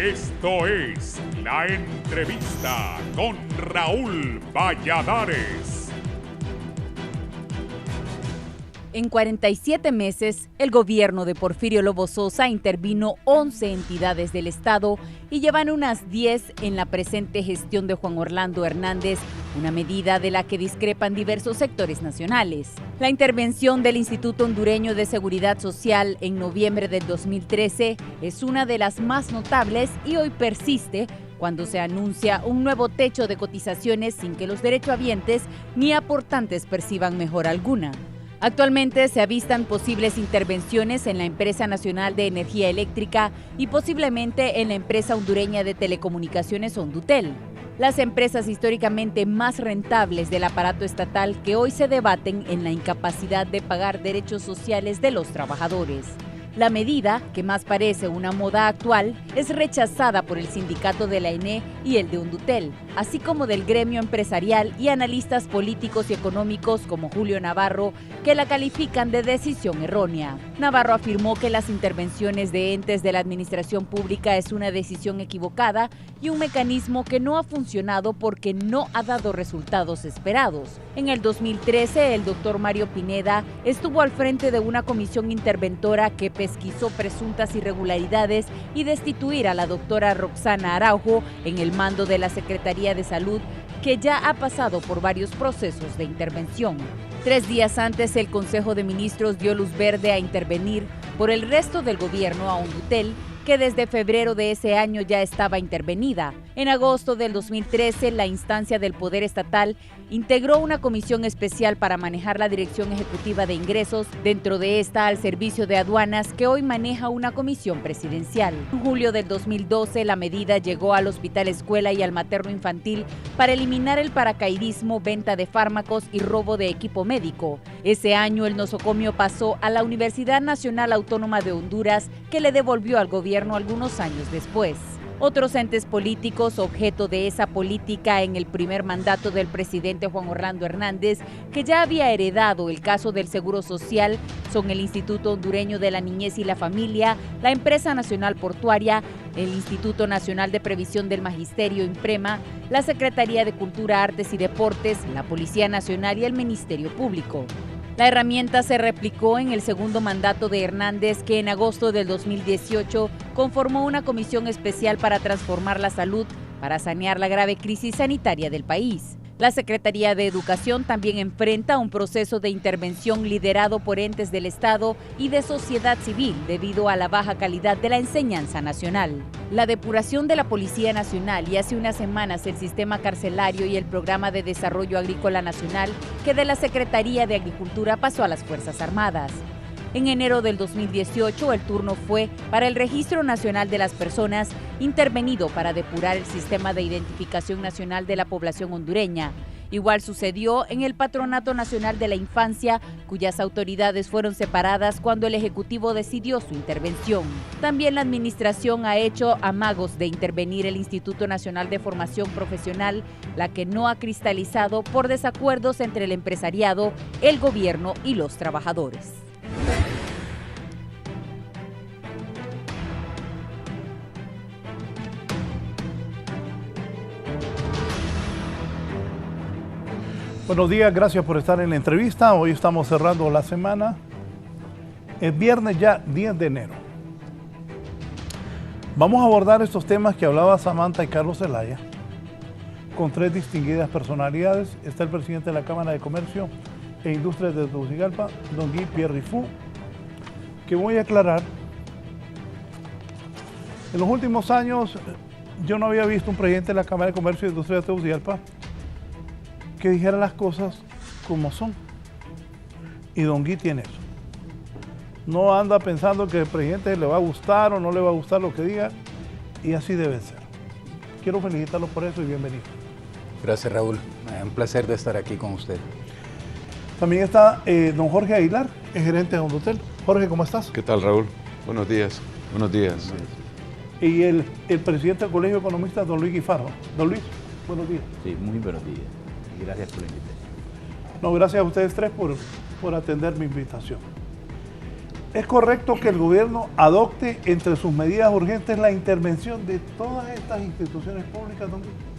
Esto es La Entrevista con Raúl Valladares. En 47 meses, el gobierno de Porfirio Lobo Sosa intervino 11 entidades del Estado y llevan unas 10 en la presente gestión de Juan Orlando Hernández, una medida de la que discrepan diversos sectores nacionales. La intervención del Instituto Hondureño de Seguridad Social en noviembre del 2013 es una de las más notables y hoy persiste cuando se anuncia un nuevo techo de cotizaciones sin que los derechohabientes ni aportantes perciban mejora alguna. Actualmente se avistan posibles intervenciones en la Empresa Nacional de Energía Eléctrica y posiblemente en la empresa hondureña de telecomunicaciones Hondutel, las empresas históricamente más rentables del aparato estatal que hoy se debaten en la incapacidad de pagar derechos sociales de los trabajadores. La medida, que más parece una moda actual, es rechazada por el sindicato de la ENE y el de Hondutel, así como del gremio empresarial y analistas políticos y económicos como Julio Navarro, que la califican de decisión errónea. Navarro afirmó que las intervenciones de entes de la administración pública es una decisión equivocada y un mecanismo que no ha funcionado porque no ha dado resultados esperados. En el 2013, el doctor Mario Pineda estuvo al frente de una comisión interventora que pesquisó presuntas irregularidades y destituir a la doctora Roxana Araujo en el mando de la Secretaría de Salud, que ya ha pasado por varios procesos de intervención. 3 días antes, el Consejo de Ministros dio luz verde a intervenir por el resto del gobierno a Hondutel, que desde febrero de ese año ya estaba intervenida. En agosto del 2013, la instancia del Poder Estatal integró una comisión especial para manejar la Dirección Ejecutiva de Ingresos, dentro de esta al Servicio de Aduanas, que hoy maneja una comisión presidencial. En julio del 2012, la medida llegó al Hospital Escuela y al Materno Infantil para eliminar el paracaidismo, venta de fármacos y robo de equipo médico. Ese año, el nosocomio pasó a la Universidad Nacional Autónoma de Honduras, que le devolvió al gobierno algunos años después. Otros entes políticos objeto de esa política en el primer mandato del presidente Juan Orlando Hernández, que ya había heredado el caso del Seguro Social, son el Instituto Hondureño de la Niñez y la Familia, la Empresa Nacional Portuaria, el Instituto Nacional de Previsión del Magisterio INPREMA, la Secretaría de Cultura, Artes y Deportes, la Policía Nacional y el Ministerio Público. La herramienta se replicó en el segundo mandato de Hernández, que en agosto del 2018 conformó una comisión especial para transformar la salud para sanear la grave crisis sanitaria del país. La Secretaría de Educación también enfrenta un proceso de intervención liderado por entes del Estado y de sociedad civil debido a la baja calidad de la enseñanza nacional. La depuración de la Policía Nacional y hace unas semanas el sistema carcelario y el Programa de Desarrollo Agrícola Nacional, que de la Secretaría de Agricultura pasó a las Fuerzas Armadas. En enero del 2018, el turno fue para el Registro Nacional de las Personas, intervenido para depurar el Sistema de Identificación Nacional de la Población hondureña. Igual sucedió en el Patronato Nacional de la Infancia, cuyas autoridades fueron separadas cuando el Ejecutivo decidió su intervención. También la Administración ha hecho amagos de intervenir el Instituto Nacional de Formación Profesional, la que no ha cristalizado por desacuerdos entre el empresariado, el gobierno y los trabajadores. Buenos días, gracias por estar en la entrevista. Hoy estamos cerrando la semana. Es viernes ya, 10 de enero. Vamos a abordar estos temas que hablaba Samantha y Carlos Zelaya con 3 distinguidas personalidades. Está el presidente de la Cámara de Comercio e Industrias de Tegucigalpa, don Guy Pierre Rifú, que voy a aclarar. En los últimos años, yo no había visto un presidente de la Cámara de Comercio e Industrias de Tegucigalpa que dijera las cosas como son. Y don Guy tiene eso. No anda pensando que al presidente le va a gustar o no le va a gustar lo que diga, y así debe ser. Quiero felicitarlo por eso y bienvenido. Gracias, Raúl. Un placer de estar aquí con usted. También está don Jorge Aguilar, el gerente de Hondutel. Jorge, ¿cómo estás? ¿Qué tal, Raúl? Buenos días. Buenos días. Y el presidente del Colegio de Economistas, don Luis Guifarro. Don Luis, buenos días. Sí, muy buenos días. Y gracias por la invitación. No, gracias a ustedes tres por atender mi invitación. ¿Es correcto que el gobierno adopte entre sus medidas urgentes la intervención de todas estas instituciones públicas, don Guillermo?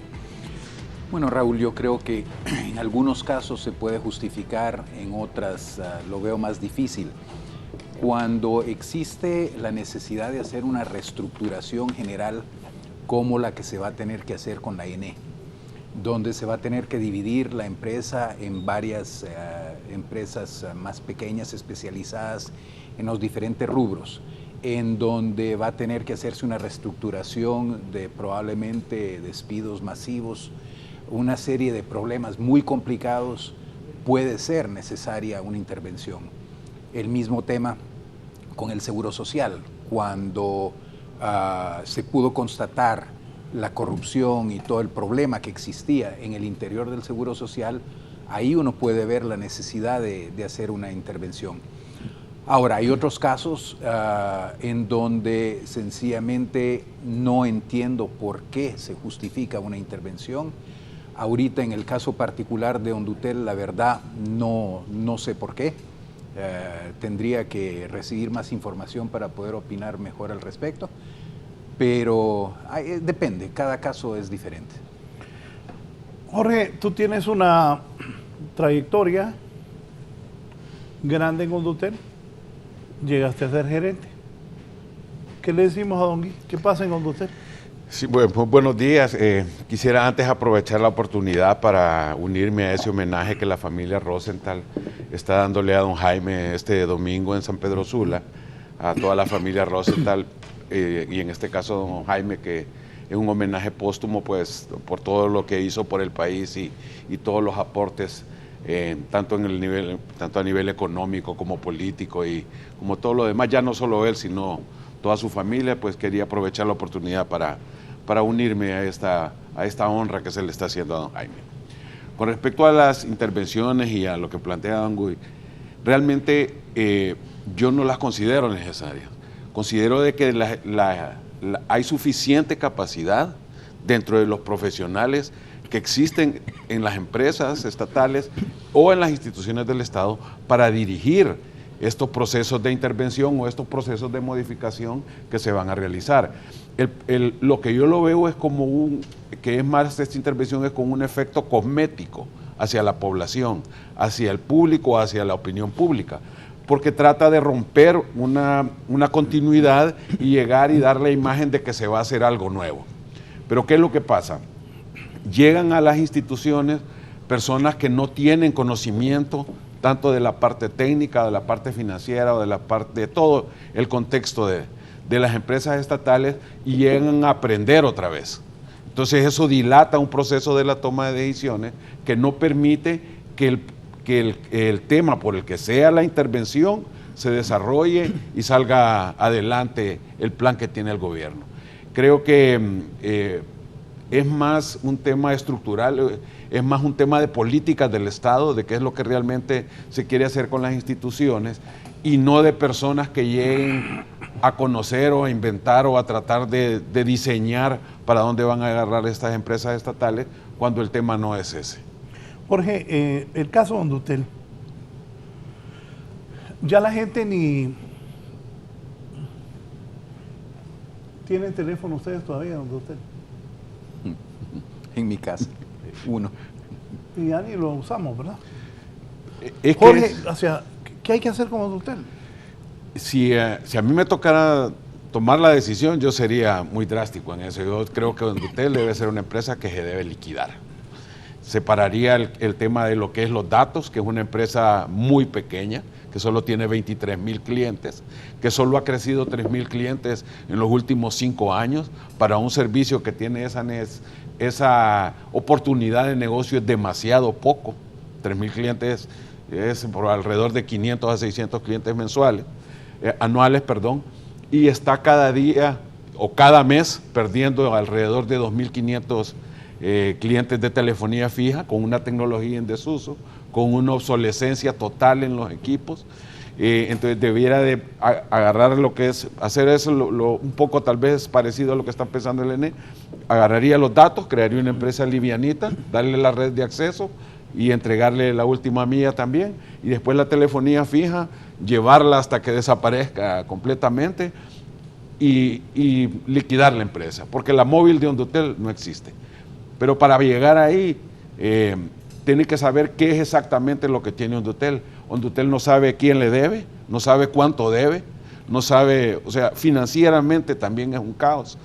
Bueno, Raúl, yo creo que en algunos casos se puede justificar, en otras lo veo más difícil. Cuando existe la necesidad de hacer una reestructuración general como la que se va a tener que hacer con la ENE, donde se va a tener que dividir la empresa en varias empresas más pequeñas, especializadas en los diferentes rubros, en donde va a tener que hacerse una reestructuración de probablemente despidos masivos, una serie de problemas muy complicados, puede ser necesaria una intervención. El mismo tema con el Seguro Social, cuando se pudo constatar la corrupción y todo el problema que existía en el interior del Seguro Social, ahí uno puede ver la necesidad de hacer una intervención. Ahora, hay otros casos en donde sencillamente no entiendo por qué se justifica una intervención. Ahorita, en el caso particular de Hondutel, la verdad no sé por qué. Tendría que recibir más información para poder opinar mejor al respecto, pero depende, cada caso es diferente. Jorge, tú tienes una trayectoria grande en Hondutel, llegaste a ser gerente. ¿Qué le decimos a don Gui? ¿Qué pasa en Hondutel? Sí, bueno, pues, buenos días. Quisiera antes aprovechar la oportunidad para unirme a ese homenaje que la familia Rosenthal está dándole a don Jaime este domingo en San Pedro Sula, a toda la familia Rosenthal, y en este caso don Jaime, que es un homenaje póstumo pues por todo lo que hizo por el país y todos los aportes, tanto a nivel económico como político y como todo lo demás, ya no solo él, sino toda su familia. Pues quería aprovechar la oportunidad para unirme a esta honra que se le está haciendo a don Jaime. Con respecto a las intervenciones y a lo que plantea don Gui, realmente yo no las considero necesarias. Considero de que hay suficiente capacidad dentro de los profesionales que existen en las empresas estatales o en las instituciones del Estado para dirigir estos procesos de intervención o estos procesos de modificación que se van a realizar. Lo que yo lo veo es como que es más, esta intervención es con un efecto cosmético hacia la población, hacia el público, hacia la opinión pública, porque trata de romper una continuidad y llegar y dar la imagen de que se va a hacer algo nuevo. Pero ¿qué es lo que pasa? Llegan a las instituciones personas que no tienen conocimiento tanto de la parte técnica, de la parte financiera o de todo el contexto de las empresas estatales, y llegan a aprender otra vez. Entonces eso dilata un proceso de la toma de decisiones que no permite que el tema por el que sea la intervención se desarrolle y salga adelante el plan que tiene el gobierno. Creo que es más un tema estructural, es más un tema de políticas del Estado, de qué es lo que realmente se quiere hacer con las instituciones, y no de personas que lleguen a conocer o a inventar o a tratar de diseñar para dónde van a agarrar estas empresas estatales, cuando el tema no es ese. Jorge, el caso de Hondutel, ya la gente ni... ¿Tienen teléfono ustedes todavía en Hondutel? En mi casa, uno. Y ya ni lo usamos, ¿verdad? Es Jorge, ¿qué hay que hacer con Hondutel? Si a mí me tocara tomar la decisión, yo sería muy drástico en eso. Yo creo que Hondutel debe ser una empresa que se debe liquidar. Separaría el tema de lo que es los datos, que es una empresa muy pequeña, que solo tiene 23,000 clientes, que solo ha crecido 3,000 clientes en los últimos 5 años. Para un servicio que tiene esa oportunidad de negocio es demasiado poco. 3,000 clientes es por alrededor de 500 a 600 clientes anuales, y está cada día o cada mes perdiendo alrededor de 2,500 clientes de telefonía fija, con una tecnología en desuso, con una obsolescencia total en los equipos. Entonces debiera de agarrar lo que es, hacer eso un poco tal vez parecido a lo que está pensando el ENE, agarraría los datos, crearía una empresa livianita, darle la red de acceso y entregarle la última milla también, y después la telefonía fija llevarla hasta que desaparezca completamente y liquidar la empresa, porque la móvil de Hondutel no existe. Pero para llegar ahí, tiene que saber qué es exactamente lo que tiene Hondutel. Hondutel no sabe quién le debe, no sabe cuánto debe, no sabe, o sea, financieramente también es un caos.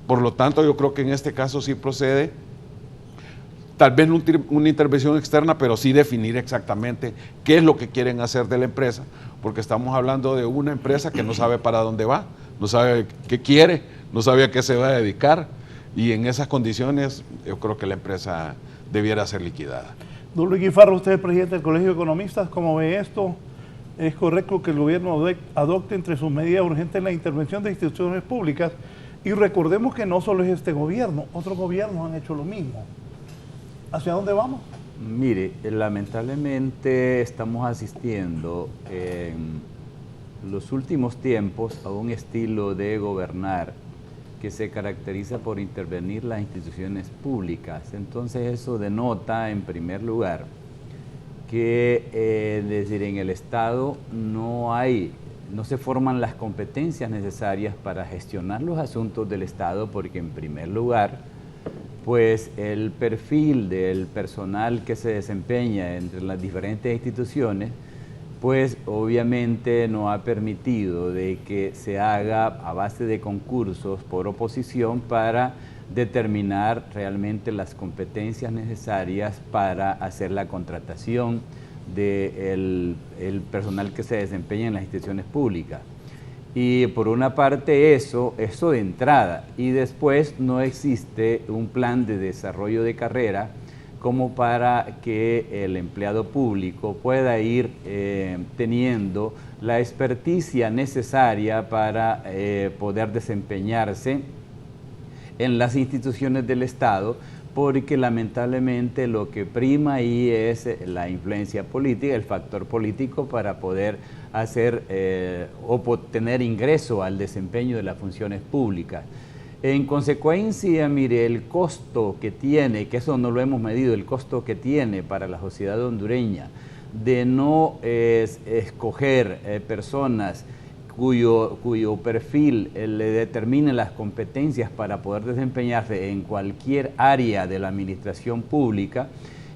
Por lo tanto, yo creo que en este caso sí procede, tal vez una intervención externa, pero sí definir exactamente qué es lo que quieren hacer de la empresa, porque estamos hablando de una empresa que no sabe para dónde va, no sabe qué quiere, no sabe a qué se va a dedicar, y en esas condiciones yo creo que la empresa debiera ser liquidada. Don Luis Guifarro, usted es presidente del Colegio de Economistas, ¿cómo ve esto? ¿Es correcto que el gobierno adopte entre sus medidas urgentes la intervención de instituciones públicas? Y recordemos que no solo es este gobierno, otros gobiernos han hecho lo mismo. ¿Hacia dónde vamos? Mire, lamentablemente estamos asistiendo en los últimos tiempos a un estilo de gobernar que se caracteriza por intervenir las instituciones públicas. Entonces eso denota, en primer lugar, que es decir, en el Estado no se forman las competencias necesarias para gestionar los asuntos del Estado, porque en primer lugar, pues el perfil del personal que se desempeña entre las diferentes instituciones, pues obviamente no ha permitido de que se haga a base de concursos por oposición para determinar realmente las competencias necesarias para hacer la contratación del personal que se desempeña en las instituciones públicas. Y por una parte eso de entrada, y después no existe un plan de desarrollo de carrera como para que el empleado público pueda ir teniendo la experticia necesaria para poder desempeñarse en las instituciones del Estado, porque lamentablemente lo que prima ahí es la influencia política, el factor político para poder hacer o tener ingreso al desempeño de las funciones públicas. En consecuencia, mire, el costo que tiene, que eso no lo hemos medido, el costo que tiene para la sociedad hondureña de no escoger personas cuyo perfil le determine las competencias para poder desempeñarse en cualquier área de la administración pública,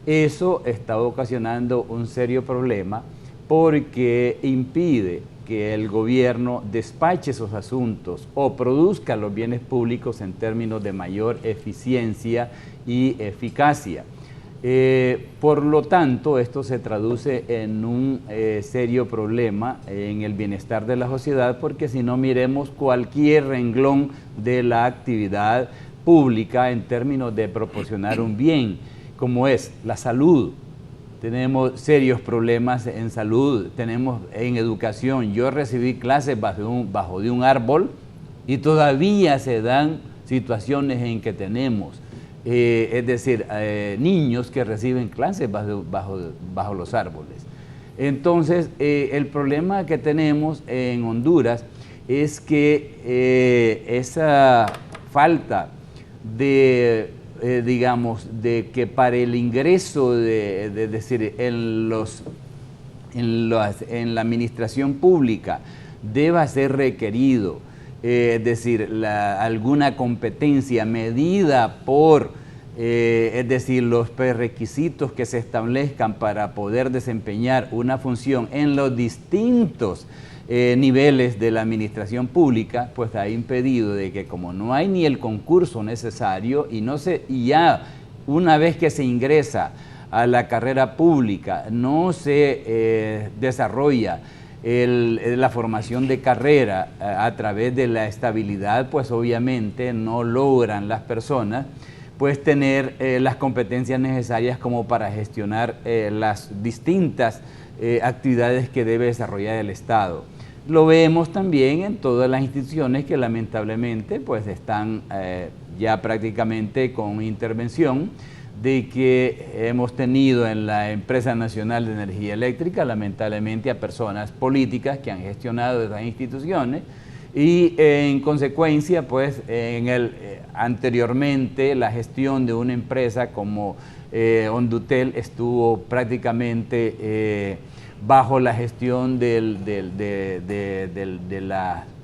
eso está ocasionando un serio problema porque impide que el gobierno despache esos asuntos o produzca los bienes públicos en términos de mayor eficiencia y eficacia. Por lo tanto, esto se traduce en un serio problema en el bienestar de la sociedad, porque si no, miremos cualquier renglón de la actividad pública en términos de proporcionar un bien, como es la salud. Tenemos serios problemas en salud, tenemos en educación. Yo recibí clases bajo de un árbol y todavía se dan situaciones en que tenemos es decir, niños que reciben clases bajo los árboles. Entonces, el problema que tenemos en Honduras es que esa falta de, digamos, de que para el ingreso decir, en la administración pública deba ser requerido es decir, alguna competencia medida por, es decir, los requisitos que se establezcan para poder desempeñar una función en los distintos niveles de la administración pública, pues ha impedido de que como no hay ni el concurso necesario y ya una vez que se ingresa a la carrera pública no se desarrolla la formación de carrera a través de la estabilidad, pues obviamente no logran las personas pues tener las competencias necesarias como para gestionar las distintas actividades que debe desarrollar el Estado. Lo vemos también en todas las instituciones que lamentablemente pues están ya prácticamente con intervención, de que hemos tenido en la Empresa Nacional de Energía Eléctrica, lamentablemente, a personas políticas que han gestionado esas instituciones y en consecuencia, pues, anteriormente la gestión de una empresa como Hondutel estuvo prácticamente bajo la gestión de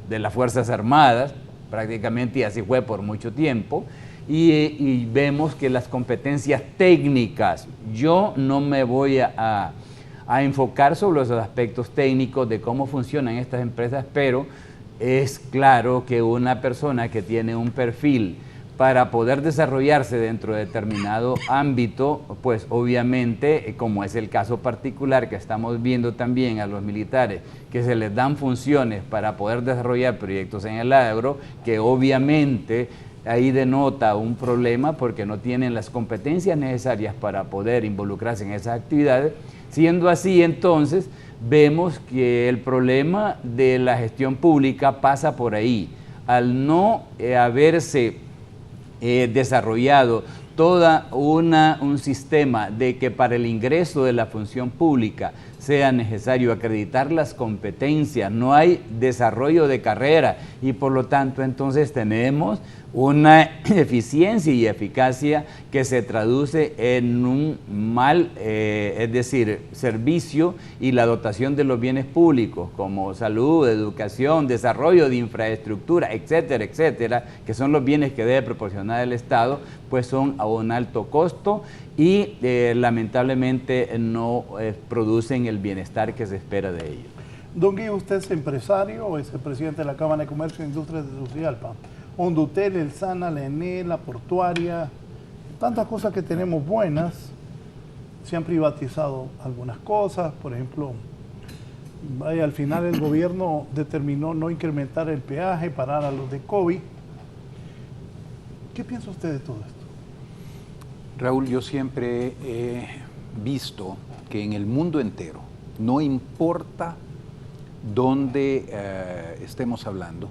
las Fuerzas Armadas, prácticamente, y así fue por mucho tiempo, y vemos que las competencias técnicas, yo no me voy a enfocar sobre los aspectos técnicos de cómo funcionan estas empresas, pero es claro que una persona que tiene un perfil para poder desarrollarse dentro de determinado ámbito, pues obviamente, como es el caso particular que estamos viendo también a los militares, que se les dan funciones para poder desarrollar proyectos en el agro, que obviamente ahí denota un problema porque no tienen las competencias necesarias para poder involucrarse en esas actividades. Siendo así, entonces, vemos que el problema de la gestión pública pasa por ahí. Al no haberse desarrollado todo un sistema de que para el ingreso de la función pública sea necesario acreditar las competencias, no hay desarrollo de carrera y por lo tanto entonces tenemos una eficiencia y eficacia que se traduce en un mal, es decir, servicio y la dotación de los bienes públicos como salud, educación, desarrollo de infraestructura, etcétera, etcétera, que son los bienes que debe proporcionar el Estado, pues son a un alto costo y lamentablemente no producen el bienestar que se espera de ellos. Don Guy, usted es empresario o es el presidente de la Cámara de Comercio e Industrias de Tegucigalpa. Hondutel, El Sana, la ENE, la Portuaria, tantas cosas que tenemos buenas. Se han privatizado algunas cosas, por ejemplo, al final el gobierno determinó no incrementar el peaje, parar a los de COVID. ¿Qué piensa usted de todo esto? Raúl, yo siempre he visto que en el mundo entero, no importa dónde estemos hablando,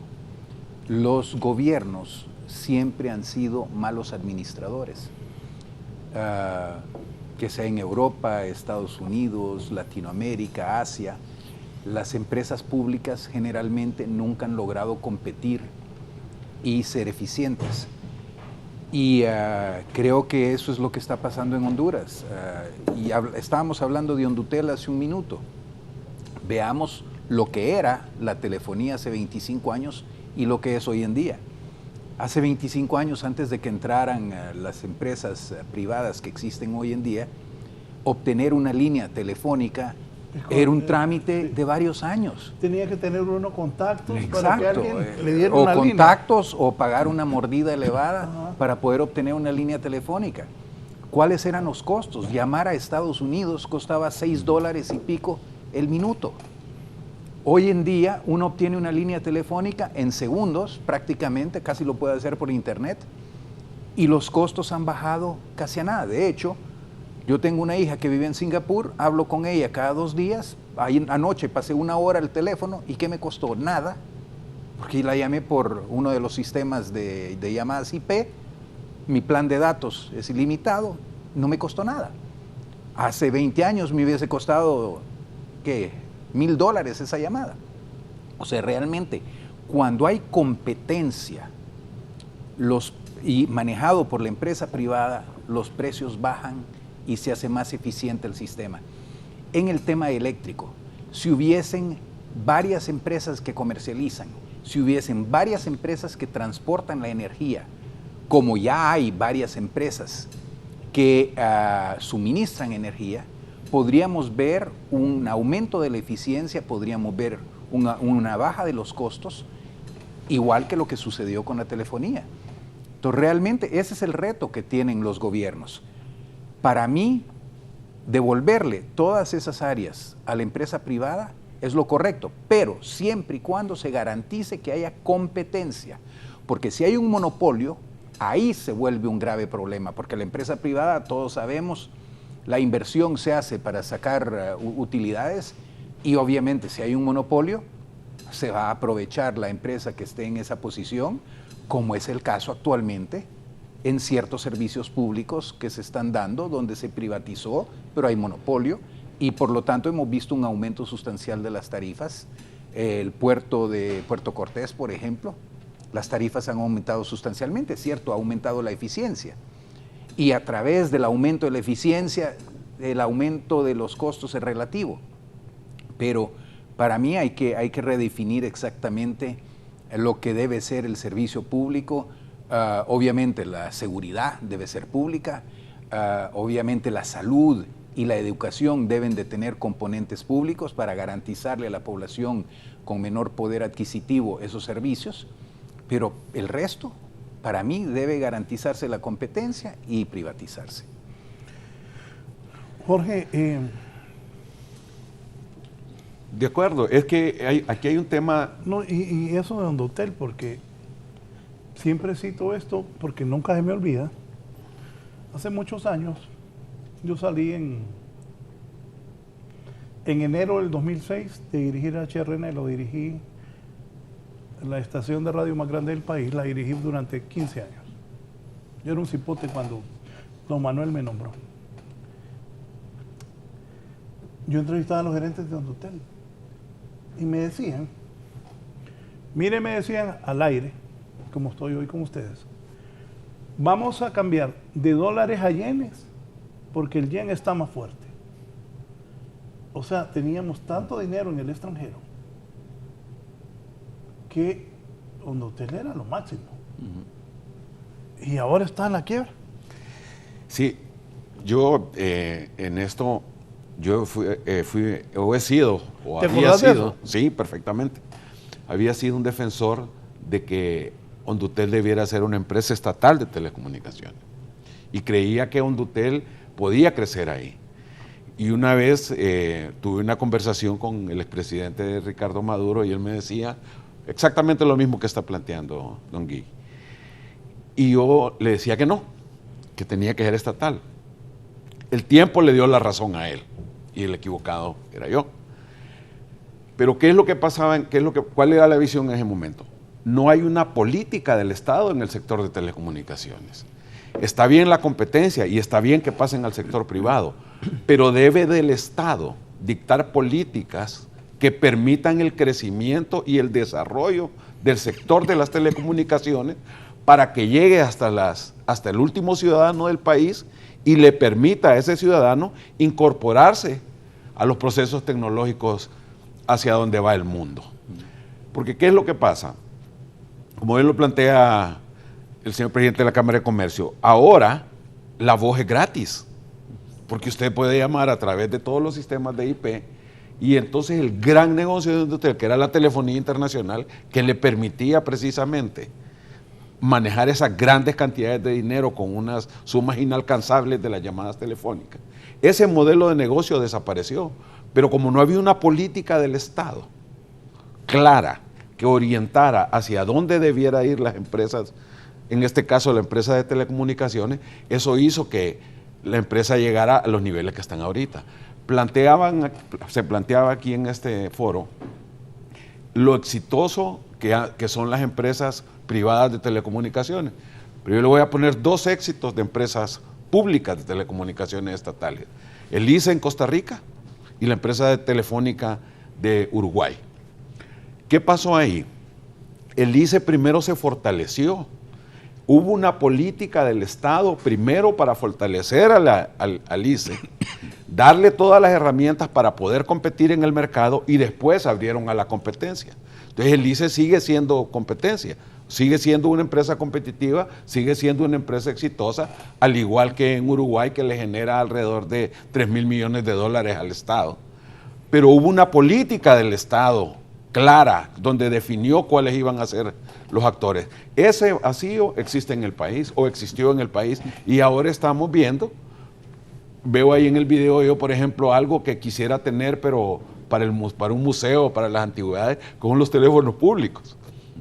los gobiernos siempre han sido malos administradores, que sea en Europa, Estados Unidos, Latinoamérica, Asia. Las empresas públicas generalmente nunca han logrado competir y ser eficientes. Y creo que eso es lo que está pasando en Honduras. Y estábamos hablando de Hondutel hace un minuto. Veamos lo que era la telefonía hace 25 años y lo que es hoy en día. Hace 25 años, antes de que entraran las empresas privadas que existen hoy en día, obtener una línea telefónica era un trámite de varios años. Tenía que tener uno contactos. Exacto, para que alguien le diera o una contactos línea. O pagar una mordida elevada para poder obtener una línea telefónica. ¿Cuáles eran los costos? Llamar a Estados Unidos costaba $6 y pico el minuto. Hoy en día uno obtiene una línea telefónica en segundos, prácticamente, casi lo puede hacer por internet, y los costos han bajado casi a nada. De hecho, yo tengo una hija que vive en Singapur, hablo con ella cada 2 días, anoche pasé 1 hora el teléfono, ¿y qué me costó? Nada, porque la llamé por uno de los sistemas de llamadas IP, mi plan de datos es ilimitado, no me costó nada. Hace 20 años me hubiese costado, ¿qué? $1,000 esa llamada. O sea, realmente, cuando hay competencia y manejado por la empresa privada, los precios bajan y se hace más eficiente el sistema. En el tema eléctrico, si hubiesen varias empresas que comercializan, si hubiesen varias empresas que transportan la energía, como ya hay varias empresas que suministran energía, podríamos ver un aumento de la eficiencia, podríamos ver una baja de los costos, igual que lo que sucedió con la telefonía. Entonces, realmente ese es el reto que tienen los gobiernos. Para mí, devolverle todas esas áreas a la empresa privada es lo correcto, pero siempre y cuando se garantice que haya competencia, porque si hay un monopolio, ahí se vuelve un grave problema, porque la empresa privada, todos sabemos, la inversión se hace para sacar utilidades y obviamente si hay un monopolio se va a aprovechar la empresa que esté en esa posición, como es el caso actualmente en ciertos servicios públicos que se están dando donde se privatizó, pero hay monopolio y por lo tanto hemos visto un aumento sustancial de las tarifas. El puerto de Puerto Cortés, por ejemplo, las tarifas han aumentado sustancialmente, ¿cierto? Ha aumentado la eficiencia. Y a través del aumento de la eficiencia, el aumento de los costos es relativo. Pero para mí hay que redefinir exactamente lo que debe ser el servicio público. Obviamente la seguridad debe ser pública, obviamente la salud y la educación deben de tener componentes públicos para garantizarle a la población con menor poder adquisitivo esos servicios, pero el resto, para mí, debe garantizarse la competencia y privatizarse. Jorge, De acuerdo, es que aquí hay un tema. no, y eso de Hondotel, porque siempre cito esto, porque nunca se me olvida. Hace muchos años, yo salí en enero del 2006 de dirigir HRN, lo dirigí en la estación de radio más grande del país, la dirigí durante 15 años. Yo era un cipote cuando don Manuel me nombró. Yo entrevistaba a los gerentes de Hondotel y me decían, mire, me decían al aire, como estoy hoy con ustedes, vamos a cambiar de dólares a yenes porque el yen está más fuerte. O sea, teníamos tanto dinero en el extranjero que Hondotel era lo máximo. Y ahora está en la quiebra. Sí, yo en esto, yo he sido, o ¿Te había acordás de sido, eso? sí, perfectamente, había sido un defensor de que Hondotel debiera ser una empresa estatal de telecomunicaciones. Y creía que Hondotel podía crecer ahí. Y una vez tuve una conversación con el expresidente Ricardo Maduro y él me decía exactamente lo mismo que está planteando don Guy. Y yo le decía que no, que tenía que ser estatal. El tiempo le dio la razón a él y el equivocado era yo. Pero ¿qué es lo que pasaba? ¿Cuál era la visión en ese momento? No hay una política del Estado en el sector de telecomunicaciones. Está bien la competencia y está bien que pasen al sector privado, pero debe del Estado dictar políticas que permitan el crecimiento y el desarrollo del sector de las telecomunicaciones para que llegue hasta el último ciudadano del país y le permita a ese ciudadano incorporarse a los procesos tecnológicos hacia donde va el mundo. Porque ¿qué es lo que pasa? Como él lo plantea el señor presidente de la Cámara de Comercio, ahora la voz es gratis, porque usted puede llamar a través de todos los sistemas de IP y entonces el gran negocio de Hondotel, que era la telefonía internacional, que le permitía precisamente manejar esas grandes cantidades de dinero con unas sumas inalcanzables de las llamadas telefónicas. Ese modelo de negocio desapareció, pero como no había una política del Estado clara que orientara hacia dónde debiera ir las empresas, en este caso la empresa de telecomunicaciones, eso hizo que la empresa llegara a los niveles que están ahorita. Se planteaba aquí en este foro lo exitoso que son las empresas privadas de telecomunicaciones. Pero yo le voy a poner dos éxitos de empresas públicas de telecomunicaciones estatales. El ICE en Costa Rica y la empresa de telefónica de Uruguay. ¿Qué pasó ahí? El ICE primero se fortaleció. Hubo una política del Estado primero para fortalecer al ICE, darle todas las herramientas para poder competir en el mercado y después abrieron a la competencia. Entonces el ICE sigue siendo competencia, sigue siendo una empresa competitiva, sigue siendo una empresa exitosa, al igual que en Uruguay, que le genera alrededor de 3.000 millones de dólares al Estado. Pero hubo una política del Estado clara, donde definió cuáles iban a ser los actores. Ese vacío existe en el país, o existió en el país, y ahora estamos viendo, veo ahí en el video yo, por ejemplo, algo que quisiera tener, pero para un museo, para las antigüedades, con los teléfonos públicos,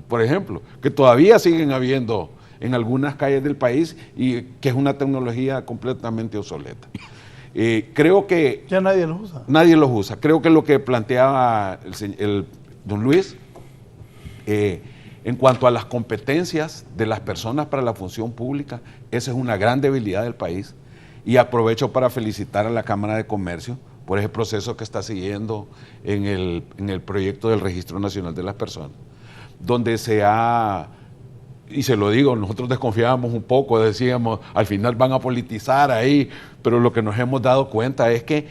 por ejemplo, que todavía siguen habiendo en algunas calles del país y que es una tecnología completamente obsoleta. Creo que... Ya nadie los usa. Nadie los usa. Creo que lo que planteaba el don Luis, en cuanto a las competencias de las personas para la función pública, esa es una gran debilidad del país. Y aprovecho para felicitar a la Cámara de Comercio por ese proceso que está siguiendo en el proyecto del Registro Nacional de las Personas, donde y se lo digo, nosotros desconfiábamos un poco, decíamos, al final van a politizar ahí, pero lo que nos hemos dado cuenta es que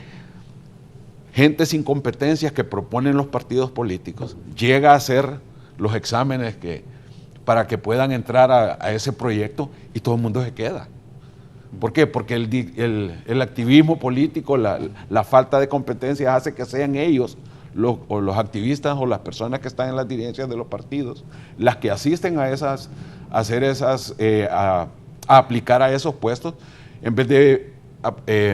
gente sin competencias que proponen los partidos políticos llega a hacer los exámenes para que puedan entrar a ese proyecto y todo el mundo se queda. ¿Por qué? Porque el activismo político, la falta de competencias hace que sean ellos, los activistas o las personas que están en las dirigencias de los partidos, las que asisten a aplicar a esos puestos, en vez de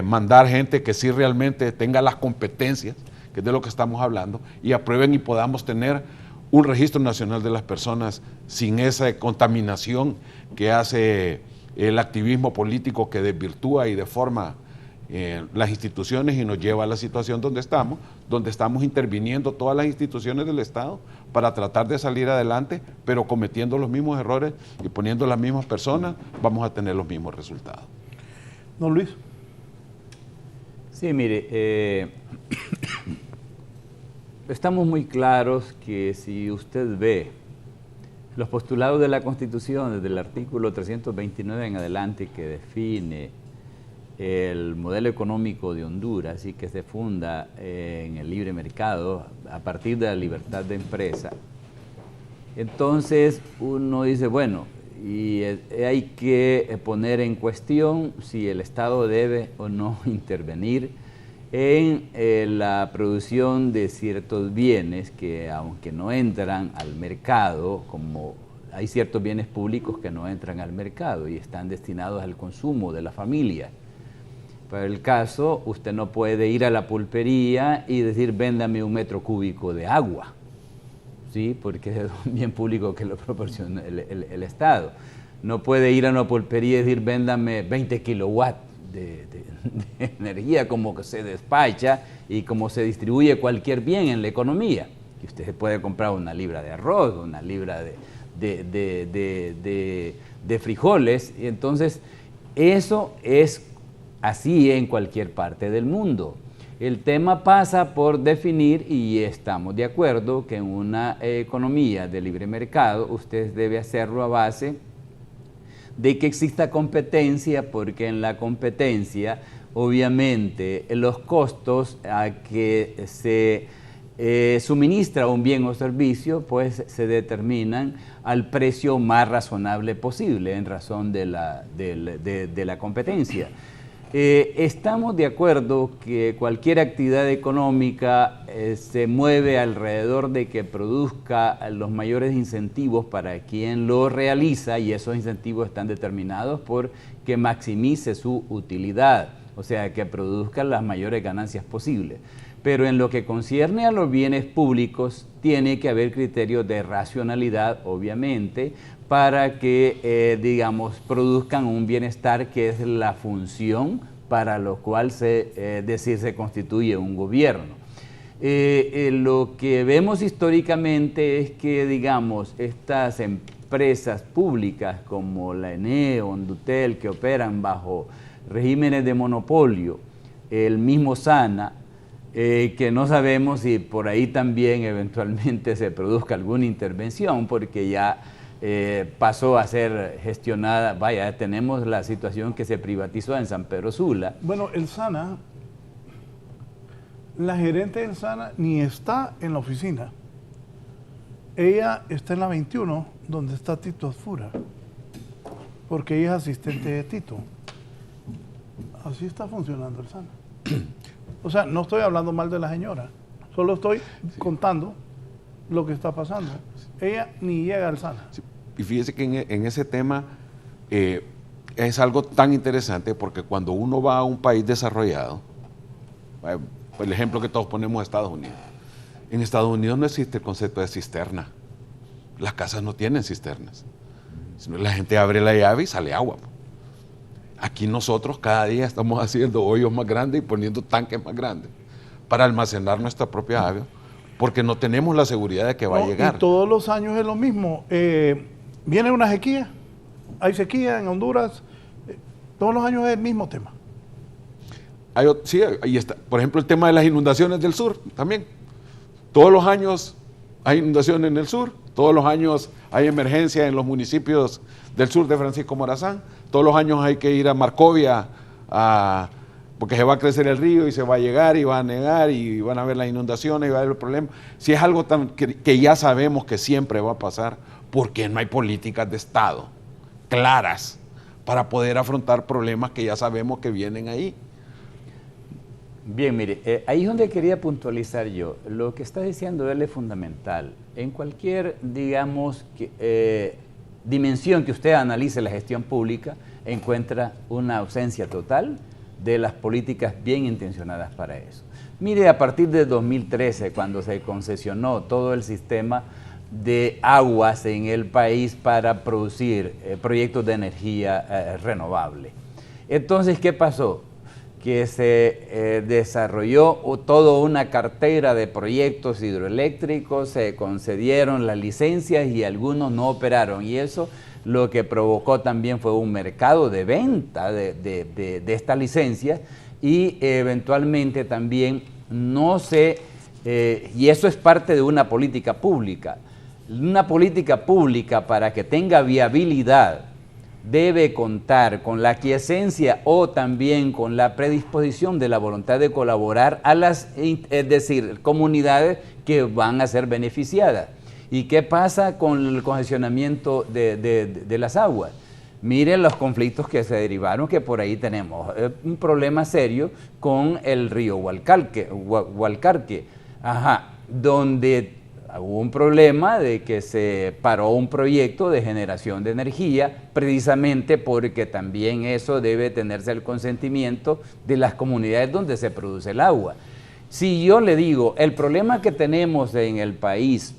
mandar gente que sí realmente tenga las competencias, que es de lo que estamos hablando, y aprueben y podamos tener un registro nacional de las personas sin esa contaminación que hace el activismo político, que desvirtúa y deforma las instituciones y nos lleva a la situación donde estamos interviniendo todas las instituciones del Estado para tratar de salir adelante, pero cometiendo los mismos errores y poniendo las mismas personas, vamos a tener los mismos resultados. Don Luis. Sí, mire, estamos muy claros que si usted ve los postulados de la Constitución, desde el artículo 329 en adelante, que define el modelo económico de Honduras y que se funda en el libre mercado a partir de la libertad de empresa, entonces uno dice, bueno, y hay que poner en cuestión si el Estado debe o no intervenir en la producción de ciertos bienes que, aunque no entran al mercado, como hay ciertos bienes públicos que no entran al mercado y están destinados al consumo de la familia. Para el caso, usted no puede ir a la pulpería y decir, véndame 1 metro cúbico de agua, ¿sí? Porque es un bien público que lo proporciona el Estado. No puede ir a una pulpería y decir, véndame 20 kilowatts de energía, como que se despacha y como se distribuye cualquier bien en la economía. Que usted puede comprar 1 libra de arroz, 1 libra de frijoles, y entonces eso es así en cualquier parte del mundo. El tema pasa por definir, y estamos de acuerdo, que en una economía de libre mercado usted debe hacerlo a base de que exista competencia, porque en la competencia, obviamente, los costos a que se suministra un bien o servicio, pues se determinan al precio más razonable posible en razón de la competencia. Estamos de acuerdo que cualquier actividad económica se mueve alrededor de que produzca los mayores incentivos para quien lo realiza, y esos incentivos están determinados por que maximice su utilidad, o sea, que produzca las mayores ganancias posibles. Pero en lo que concierne a los bienes públicos, tiene que haber criterios de racionalidad, obviamente, para que, digamos, produzcan un bienestar que es la función para lo cual se constituye un gobierno. Lo que vemos históricamente es que, digamos, estas empresas públicas como la ENE o Ondutel, que operan bajo regímenes de monopolio, el mismo SANA, que no sabemos si por ahí también eventualmente se produzca alguna intervención, porque ya pasó a ser gestionada. Vaya, tenemos la situación que se privatizó en San Pedro Sula. Bueno, el SANA, la gerente del SANA ni está en la oficina. Ella está en la 21, donde está Tito Asfura, porque ella es asistente de Tito. Así está funcionando el SANA. O sea, no estoy hablando mal de la señora, solo estoy contando lo que está pasando. Ella ni llega al SANA. Sí. Y fíjese que en ese tema es algo tan interesante, porque cuando uno va a un país desarrollado, el ejemplo que todos ponemos es Estados Unidos. En Estados Unidos no existe el concepto de cisterna. Las casas no tienen cisternas. Sino la gente abre la llave y sale agua. Aquí nosotros cada día estamos haciendo hoyos más grandes y poniendo tanques más grandes para almacenar nuestra propia agua, porque no tenemos la seguridad de que va a llegar. Y todos los años es lo mismo. Viene una sequía, hay sequía en Honduras, todos los años es el mismo tema. Sí, ahí está. Por ejemplo, el tema de las inundaciones del sur también. Todos los años hay inundaciones en el sur, todos los años hay emergencia en los municipios del sur de Francisco Morazán, todos los años hay que ir a Marcovia a porque se va a crecer el río y se va a llegar y va a negar y van a haber las inundaciones y va a haber el problema. Si es algo que ya sabemos que siempre va a pasar, ¿por qué no hay políticas de Estado claras para poder afrontar problemas que ya sabemos que vienen ahí? Bien, mire, ahí es donde quería puntualizar yo. Lo que está diciendo él es fundamental. En cualquier, digamos, dimensión que usted analice la gestión pública, encuentra una ausencia total de las políticas bien intencionadas para eso. Mire, a partir de 2013, cuando se concesionó todo el sistema de aguas en el país para producir proyectos de energía renovable. Entonces, ¿qué pasó? Que se desarrolló toda una cartera de proyectos hidroeléctricos, se concedieron las licencias y algunos no operaron, y eso lo que provocó también fue un mercado de venta de estas licencias, y eventualmente también no se, y eso es parte de una política pública. Una política pública, para que tenga viabilidad, debe contar con la aquiescencia o también con la predisposición de la voluntad de colaborar a las, es decir, comunidades que van a ser beneficiadas. ¿Y qué pasa con el congestionamiento de las aguas? Miren los conflictos que se derivaron, que por ahí tenemos un problema serio con el río Hualcarque, donde hubo un problema de que se paró un proyecto de generación de energía, precisamente porque también eso debe tenerse el consentimiento de las comunidades donde se produce el agua. Si yo le digo, el problema que tenemos en el país,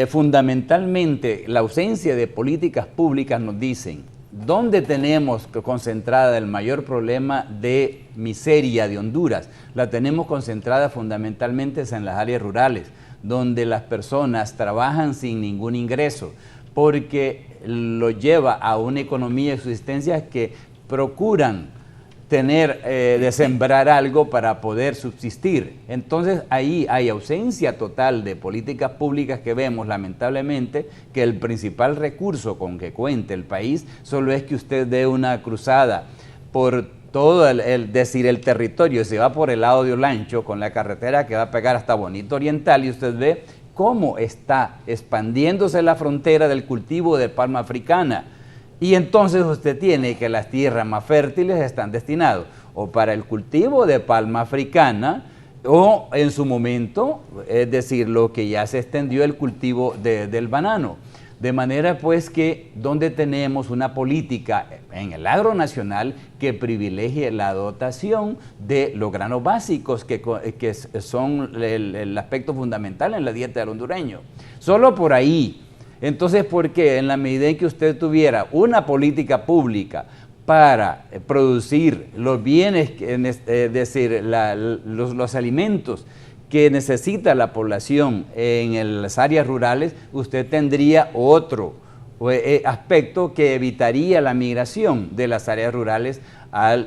fundamentalmente la ausencia de políticas públicas, nos dicen, ¿dónde tenemos concentrada el mayor problema de miseria de Honduras? La tenemos concentrada fundamentalmente en las áreas rurales, donde las personas trabajan sin ningún ingreso, porque lo lleva a una economía de subsistencia que procuran tener, de sembrar algo para poder subsistir. Entonces ahí hay ausencia total de políticas públicas, que vemos lamentablemente que el principal recurso con que cuenta el país solo es que usted dé una cruzada por todo el territorio, se va por el lado de Olancho con la carretera que va a pegar hasta Bonito Oriental, y usted ve cómo está expandiéndose la frontera del cultivo de palma africana. Y entonces usted tiene que las tierras más fértiles están destinadas o para el cultivo de palma africana, o en su momento, es decir, lo que ya se extendió, el cultivo del banano. De manera pues que donde tenemos una política en el agro nacional que privilegie la dotación de los granos básicos, que son el aspecto fundamental en la dieta del hondureño. Solo por ahí. Entonces, ¿por qué? En la medida en que usted tuviera una política pública para producir los bienes, es decir, los alimentos que necesita la población en las áreas rurales, usted tendría otro aspecto que evitaría la migración de las áreas rurales a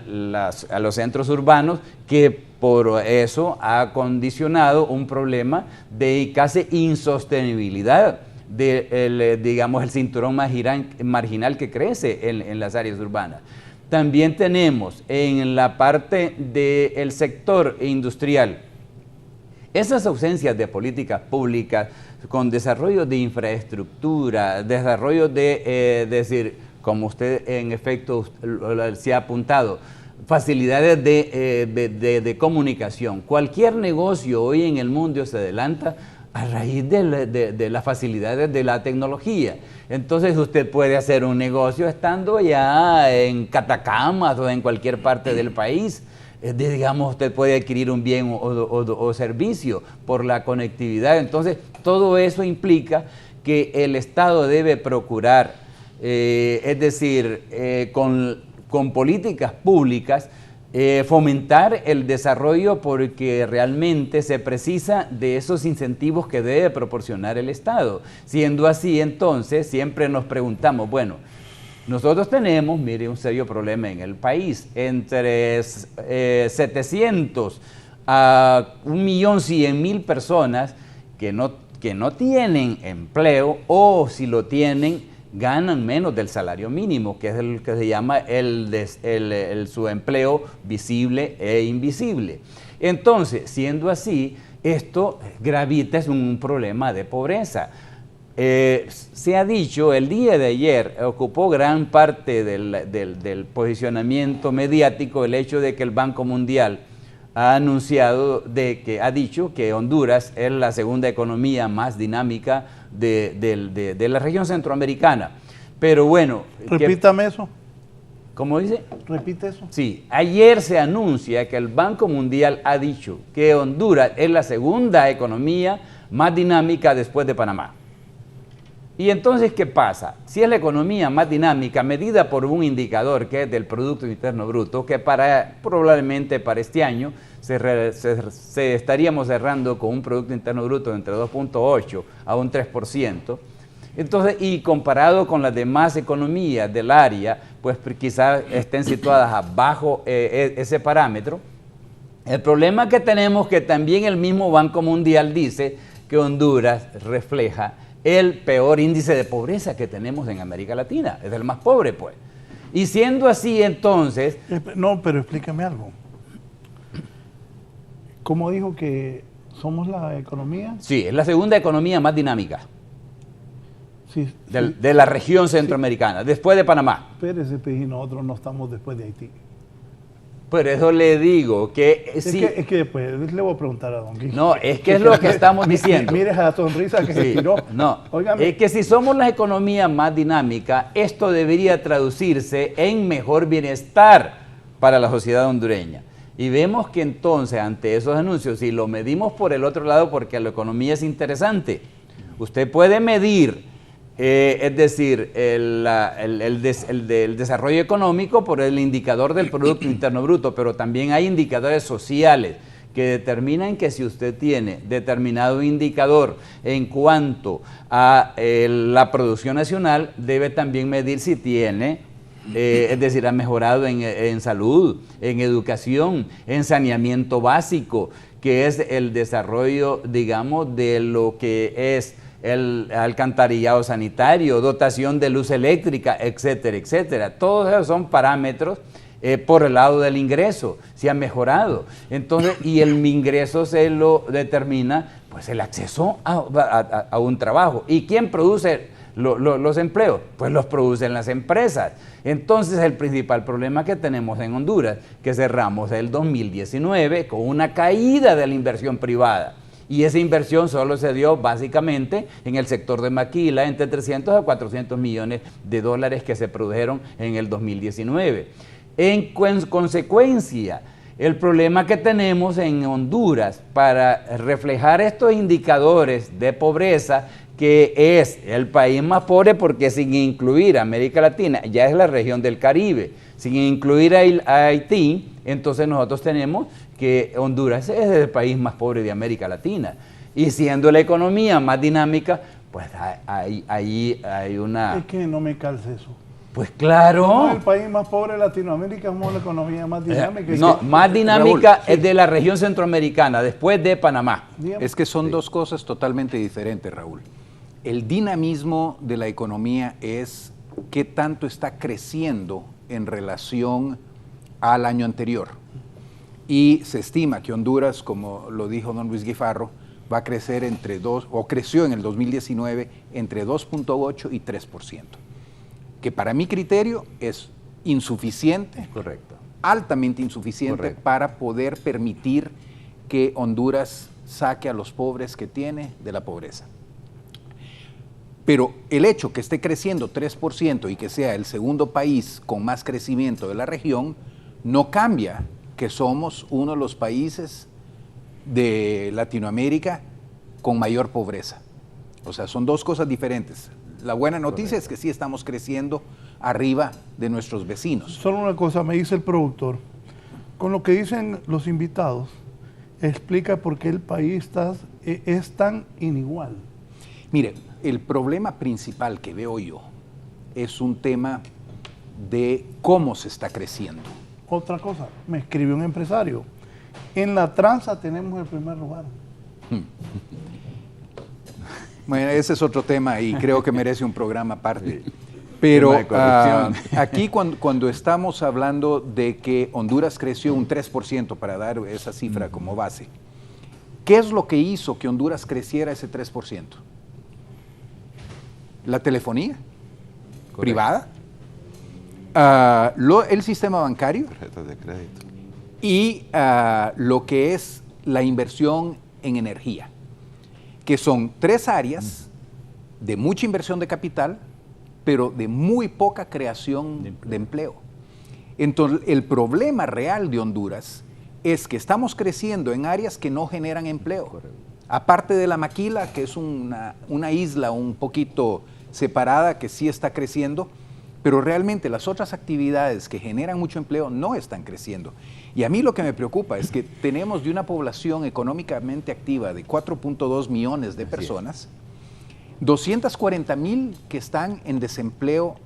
los centros urbanos, que por eso ha condicionado un problema de casi insostenibilidad digamos, el cinturón marginal que crece en las áreas urbanas. También tenemos en la parte del sector industrial esas ausencias de políticas públicas con desarrollo de infraestructura, desarrollo decir, como usted en efecto se ha apuntado, facilidades de comunicación. Cualquier negocio hoy en el mundo se adelanta a raíz de las facilidades de la tecnología. Entonces usted puede hacer un negocio estando ya en Catacamas o en cualquier parte del país. Digamos, usted puede adquirir un bien o servicio por la conectividad. Entonces todo eso implica que el Estado debe procurar, es decir, con políticas públicas, fomentar el desarrollo, porque realmente se precisa de esos incentivos que debe proporcionar el Estado. Siendo así, entonces, siempre nos preguntamos, bueno, nosotros tenemos, mire, un serio problema en el país, entre 700 a 1.100.000 personas que no tienen empleo, o si lo tienen, ganan menos del salario mínimo, que es el que se llama el subempleo visible e invisible. Entonces, siendo así, esto gravita es un problema de pobreza. Se ha dicho, el día de ayer ocupó gran parte del posicionamiento mediático el hecho de que el Banco Mundial ha anunciado, ha dicho que Honduras es la segunda economía más dinámica de la región centroamericana. Pero bueno... Repítame eso. ¿Cómo dice? Repite eso. Sí, ayer se anuncia que el Banco Mundial ha dicho que Honduras es la segunda economía más dinámica después de Panamá. Y entonces, ¿qué pasa? Si es la economía más dinámica, medida por un indicador que es del Producto Interno Bruto, que probablemente para este año se estaríamos cerrando con un Producto Interno Bruto entre 2.8 a un 3%, entonces, y comparado con las demás economías del área, pues quizás estén situadas abajo ese parámetro. El problema que tenemos es que también el mismo Banco Mundial dice que Honduras refleja el peor índice de pobreza que tenemos en América Latina, es el más pobre, pues. Y siendo así, entonces... No, pero explícame algo. ¿Cómo dijo que somos la economía? Sí, es la segunda economía más dinámica Sí, de la región centroamericana, después de Panamá. Espérese, y nosotros no estamos después de Haití. Por eso le digo que sí. Es que después le voy a preguntar a don Guillermo. No, es que es lo que estamos diciendo. Mire la sonrisa que se tiró. No, Óigame. es que si somos la economía más dinámica, esto debería traducirse en mejor bienestar para la sociedad hondureña. Y vemos que entonces, ante esos anuncios, si lo medimos por el otro lado, porque la economía es interesante, usted puede medir, es decir, el desarrollo económico por el indicador del Producto Interno Bruto, pero también hay indicadores sociales que determinan que si usted tiene determinado indicador en cuanto a la producción nacional, debe también medir si tiene, es decir, ha mejorado en salud, en educación, en saneamiento básico, que es el desarrollo, digamos, de lo que es el alcantarillado sanitario, dotación de luz eléctrica, etcétera, etcétera. Todos esos son parámetros por el lado del ingreso, si ha mejorado. Entonces, y el ingreso se lo determina, pues, el acceso a un trabajo. ¿Y quién produce los empleos? Pues los producen las empresas. Entonces, el principal problema que tenemos en Honduras, que cerramos el 2019 con una caída de la inversión privada. Y esa inversión solo se dio básicamente en el sector de maquila, entre 300 a 400 millones de dólares que se produjeron en el 2019. En consecuencia, el problema que tenemos en Honduras para reflejar estos indicadores de pobreza, que es el país más pobre porque sin incluir a América Latina, ya es la región del Caribe, sin incluir a Haití, entonces nosotros tenemos que Honduras es el país más pobre de América Latina. Y siendo la economía más dinámica, pues ahí hay una... Es que no me calce eso. Pues claro. Somos el país más pobre de Latinoamérica, somos la economía más dinámica. No, más dinámica Raúl, es de la región centroamericana, después de Panamá. Es que son dos cosas totalmente diferentes, Raúl. El dinamismo de la economía es qué tanto está creciendo en relación al año anterior. Y se estima que Honduras, como lo dijo don Luis Guifarro, va a crecer creció en el 2019 entre 2.8 y 3%. Que para mi criterio es insuficiente, correcto, altamente insuficiente, correcto, para poder permitir que Honduras saque a los pobres que tiene de la pobreza. Pero el hecho que esté creciendo 3% y que sea el segundo país con más crecimiento de la región, no cambia que somos uno de los países de Latinoamérica con mayor pobreza. O sea, son dos cosas diferentes. La buena noticia es que sí estamos creciendo arriba de nuestros vecinos. Solo una cosa, me dice el productor, con lo que dicen los invitados, explica por qué el país es tan inigual. Mire, el problema principal que veo yo es un tema de cómo se está creciendo. Otra cosa, me escribió un empresario, en la tranza tenemos el primer lugar. Bueno, ese es otro tema y creo que merece un programa aparte. Pero tema de corrupción. aquí cuando estamos hablando de que Honduras creció un 3%, para dar esa cifra como base, ¿qué es lo que hizo que Honduras creciera ese 3%? La telefonía privada, el sistema bancario Tarjetas de crédito. y lo que es la inversión en energía, que son 3 áreas de mucha inversión de capital, pero de muy poca creación de empleo. Entonces, el problema real de Honduras es que estamos creciendo en áreas que no generan empleo. Aparte de la maquila, que es una isla un poquito separada que sí está creciendo, pero realmente las otras actividades que generan mucho empleo no están creciendo. Y a mí lo que me preocupa es que tenemos de una población económicamente activa de 4.2 millones de personas, 240,000 que están en desempleo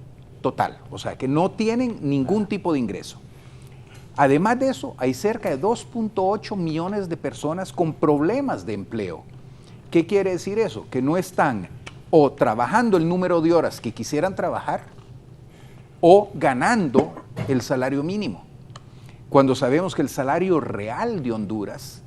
total, o sea, que no tienen ningún tipo de ingreso. Además de eso, hay cerca de 2.8 millones de personas con problemas de empleo. ¿Qué quiere decir eso? Que no están o trabajando el número de horas que quisieran trabajar o ganando el salario mínimo. Cuando sabemos que el salario real de Honduras,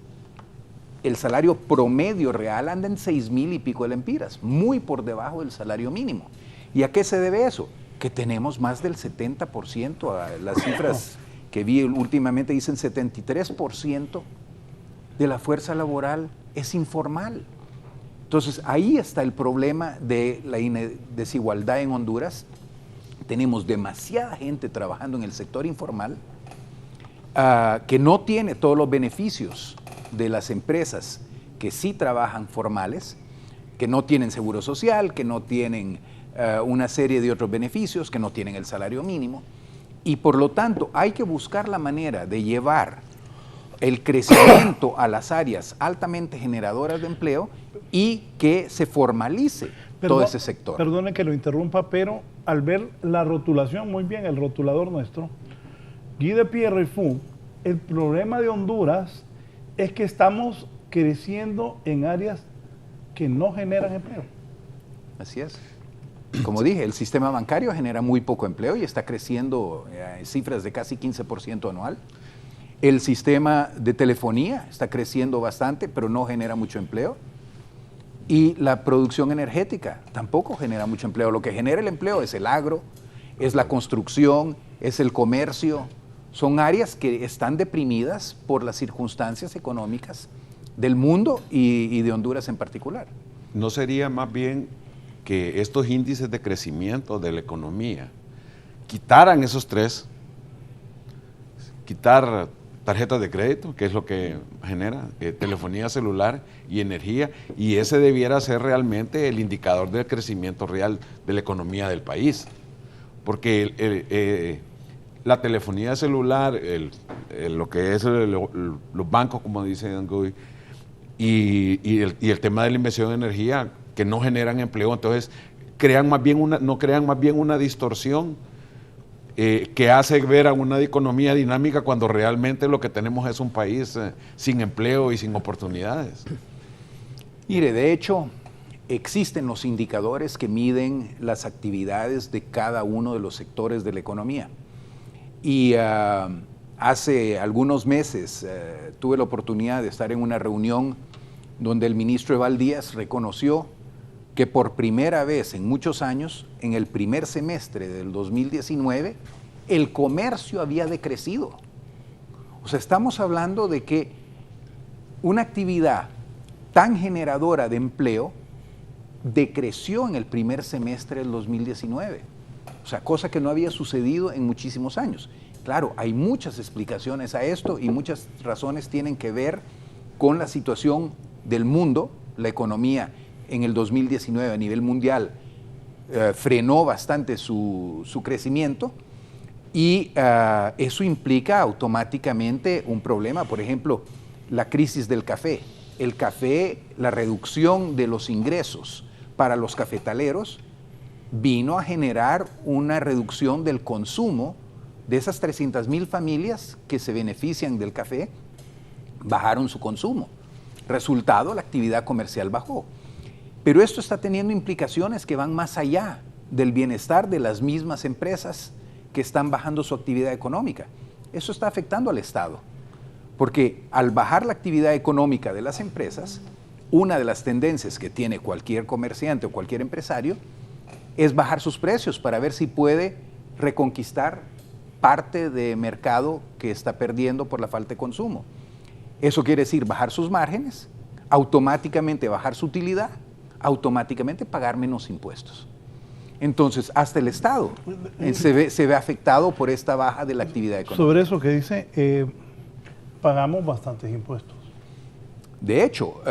el salario promedio real anda en 6,000 y pico de lempiras, muy por debajo del salario mínimo. ¿Y a qué se debe eso? Que tenemos más del 70%, las cifras que vi últimamente dicen 73% de la fuerza laboral es informal. Entonces ahí está el problema de la desigualdad en Honduras. Tenemos demasiada gente trabajando en el sector informal que no tiene todos los beneficios de las empresas que sí trabajan formales, que no tienen seguro social, que no tienen una serie de otros beneficios, que no tienen el salario mínimo. Y por lo tanto hay que buscar la manera de llevar el crecimiento a las áreas altamente generadoras de empleo y que se formalice todo ese sector. Perdone que lo interrumpa, pero al ver la rotulación, muy bien, el rotulador nuestro, Guy de Pierrefou, el problema de Honduras es que estamos creciendo en áreas que no generan empleo. Así es. Como dije, el sistema bancario genera muy poco empleo y está creciendo cifras de casi 15% anual. El sistema de telefonía está creciendo bastante, pero no genera mucho empleo. Y la producción energética tampoco genera mucho empleo. Lo que genera el empleo es el agro, es la construcción, es el comercio. Son áreas que están deprimidas por las circunstancias económicas del mundo y de Honduras en particular. ¿No sería más bien que estos índices de crecimiento de la economía quitaran esos 3, quitar tarjetas de crédito, que es lo que genera, telefonía celular y energía, y ese debiera ser realmente el indicador del crecimiento real de la economía del país? Porque la telefonía celular, lo que es los bancos, como dice Don Guy, y el tema de la inversión en energía, que no generan empleo, entonces no crean más bien una distorsión que hace ver a una economía dinámica cuando realmente lo que tenemos es un país sin empleo y sin oportunidades. Mire, de hecho, existen los indicadores que miden las actividades de cada uno de los sectores de la economía. Y hace algunos meses tuve la oportunidad de estar en una reunión donde el ministro Eval Díaz reconoció que por primera vez en muchos años, en el primer semestre del 2019, el comercio había decrecido. O sea, estamos hablando de que una actividad tan generadora de empleo decreció en el primer semestre del 2019. O sea, cosa que no había sucedido en muchísimos años. Claro, hay muchas explicaciones a esto y muchas razones tienen que ver con la situación del mundo. La economía en el 2019 a nivel mundial frenó bastante su crecimiento y eso implica automáticamente un problema. Por ejemplo, la crisis del café. El café, la reducción de los ingresos para los cafetaleros vino a generar una reducción del consumo de esas 300,000 familias que se benefician del café, bajaron su consumo. Resultado, la actividad comercial bajó. Pero esto está teniendo implicaciones que van más allá del bienestar de las mismas empresas que están bajando su actividad económica. Eso está afectando al Estado, porque al bajar la actividad económica de las empresas, una de las tendencias que tiene cualquier comerciante o cualquier empresario es bajar sus precios para ver si puede reconquistar parte de mercado que está perdiendo por la falta de consumo. Eso quiere decir bajar sus márgenes, automáticamente bajar su utilidad, automáticamente pagar menos impuestos. Entonces, hasta el Estado se ve afectado por esta baja de la actividad económica. Sobre eso que dice, pagamos bastantes impuestos. De hecho,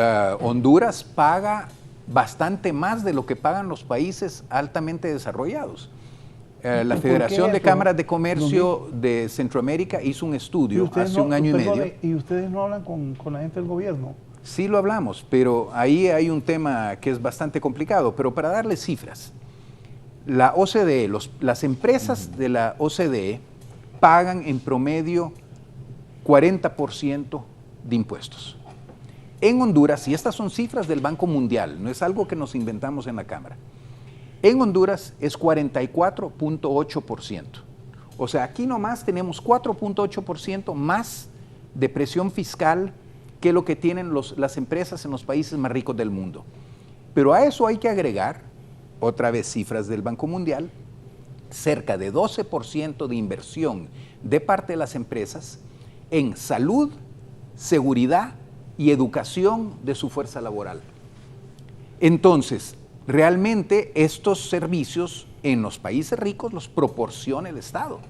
Honduras paga bastante más de lo que pagan los países altamente desarrollallados. La Federación de Cámaras de Comercio de Centroamérica hizo un estudio hace un año y medio. ¿Y ustedes no hablan con la gente del gobierno? Sí lo hablamos, pero ahí hay un tema que es bastante complicado. Pero para darles cifras, la OCDE, las empresas de la OCDE pagan en promedio 40% de impuestos. En Honduras, y estas son cifras del Banco Mundial, no es algo que nos inventamos en la Cámara, en Honduras es 44.8%. O sea, aquí nomás tenemos 4.8% más de presión fiscal que lo que tienen las empresas en los países más ricos del mundo. Pero a eso hay que agregar, otra vez cifras del Banco Mundial, cerca de 12% de inversión de parte de las empresas en salud, seguridad y educación de su fuerza laboral. Entonces, realmente estos servicios en los países ricos los proporciona el Estado.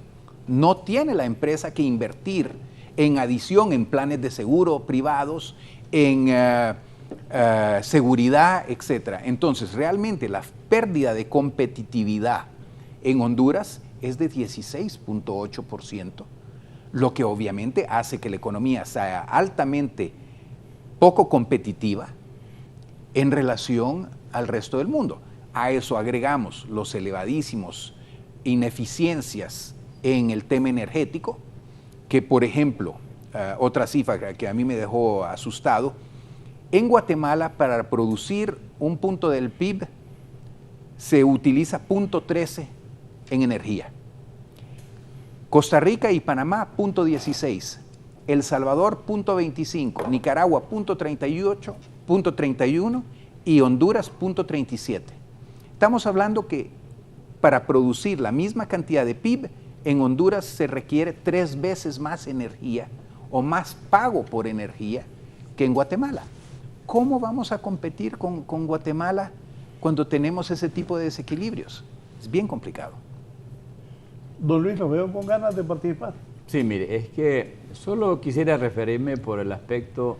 No tiene la empresa que invertir en adición en planes de seguro privados, en seguridad, etc. Entonces, realmente la pérdida de competitividad en Honduras es de 16.8%, lo que obviamente hace que la economía sea altamente poco competitiva en relación al resto del mundo. A eso agregamos los elevadísimos ineficiencias en el tema energético, que por ejemplo, otra cifra que a mí me dejó asustado, en Guatemala para producir un punto del PIB se utiliza 0.13 en energía. Costa Rica y Panamá 0.16, El Salvador 0.25, Nicaragua 0.38, 0.31 y Honduras 0.37. Estamos hablando que para producir la misma cantidad de PIB, en Honduras se requiere 3 veces más energía o más pago por energía que en Guatemala. ¿Cómo vamos a competir con Guatemala cuando tenemos ese tipo de desequilibrios? Es bien complicado. Don Luis, lo veo con ganas de participar. Sí, mire, es que solo quisiera referirme por el aspecto,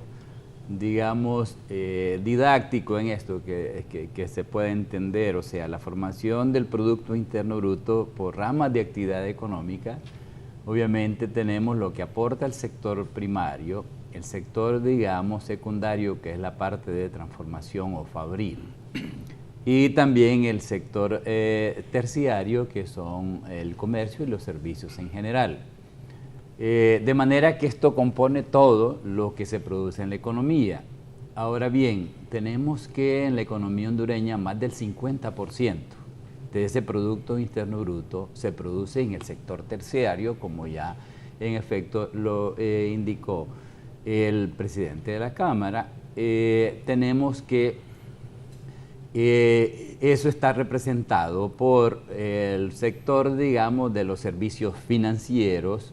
digamos, didáctico en esto, que se puede entender, o sea, la formación del Producto Interno Bruto por ramas de actividad económica. Obviamente tenemos lo que aporta el sector primario, el sector, digamos, secundario, que es la parte de transformación o fabril, y también el sector terciario, que son el comercio y los servicios en general. De manera que esto compone todo lo que se produce en la economía. Ahora bien, tenemos que en la economía hondureña más del 50% de ese Producto Interno Bruto se produce en el sector terciario, como ya en efecto lo indicó el presidente de la Cámara. Tenemos que eso está representado por el sector, digamos, de los servicios financieros,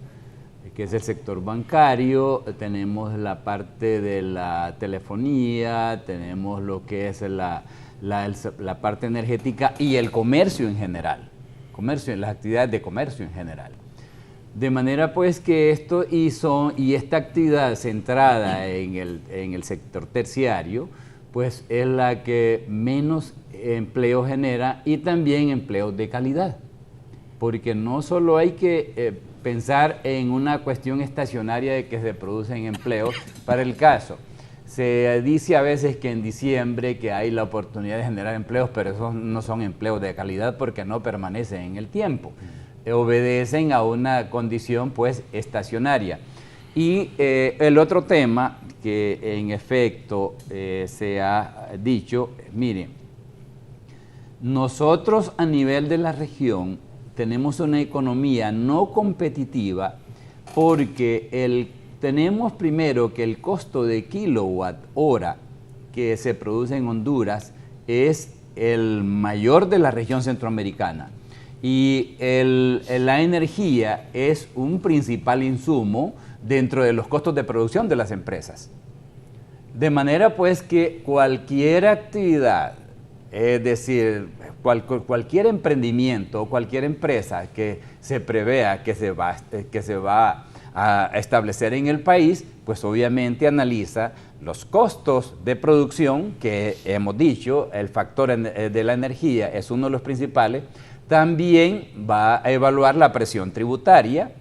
que es el sector bancario. Tenemos la parte de la telefonía, tenemos lo que es la parte energética y el comercio en general, las actividades de comercio en general. De manera pues que esto y esta actividad centrada en el sector terciario, pues es la que menos empleo genera y también empleos de calidad. Porque no solo hay que pensar en una cuestión estacionaria de que se producen empleos para el caso. Se dice a veces que en diciembre que hay la oportunidad de generar empleos, pero esos no son empleos de calidad porque no permanecen en el tiempo. Obedecen a una condición pues estacionaria. Y el otro tema que en efecto se ha dicho, miren, nosotros a nivel de la región tenemos una economía no competitiva porque tenemos primero que el costo de kilowatt hora que se produce en Honduras es el mayor de la región centroamericana y la energía es un principal insumo dentro de los costos de producción de las empresas. De manera pues que cualquier actividad, es decir, cualquier emprendimiento o cualquier empresa que se prevea que se va a establecer en el país, pues obviamente analiza los costos de producción, que hemos dicho, el factor de la energía es uno de los principales. También va a evaluar la presión tributaria,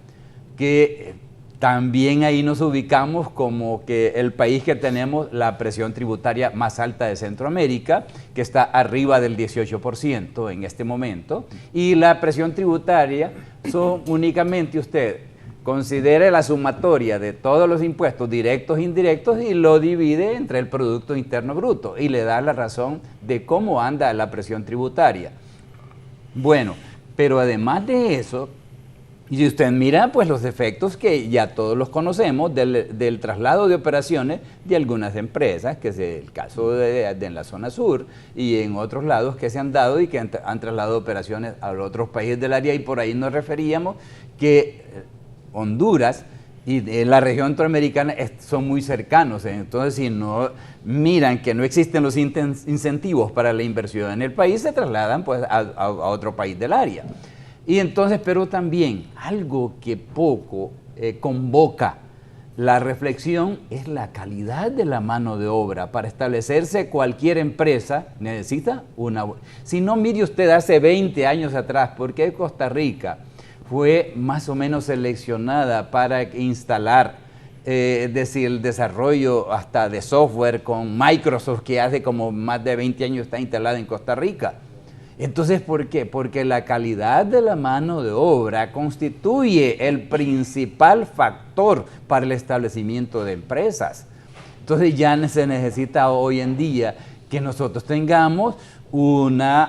que también ahí nos ubicamos como que el país que tenemos la presión tributaria más alta de Centroamérica, que está arriba del 18% en este momento. Y la presión tributaria son únicamente, usted considere la sumatoria de todos los impuestos directos e indirectos y lo divide entre el Producto Interno Bruto y le da la razón de cómo anda la presión tributaria. Bueno, pero además de eso, y si usted mira pues los efectos que ya todos los conocemos del traslado de operaciones de algunas empresas, que es el caso de la zona sur y en otros lados que se han dado y que han trasladado operaciones a otros países del área, y por ahí nos referíamos que Honduras y la región centroamericana son muy cercanos, entonces si no miran que no existen los incentivos para la inversión en el país, se trasladan pues a otro país del área. Y entonces, pero también algo que poco convoca la reflexión es la calidad de la mano de obra. Para establecerse cualquier empresa necesita una... Si no, mire usted hace 20 años atrás, ¿por qué Costa Rica fue más o menos seleccionada para instalar, es decir, el desarrollo hasta de software con Microsoft, que hace como más de 20 años está instalada en Costa Rica? Entonces, ¿por qué? Porque la calidad de la mano de obra constituye el principal factor para el establecimiento de empresas. Entonces ya se necesita hoy en día que nosotros tengamos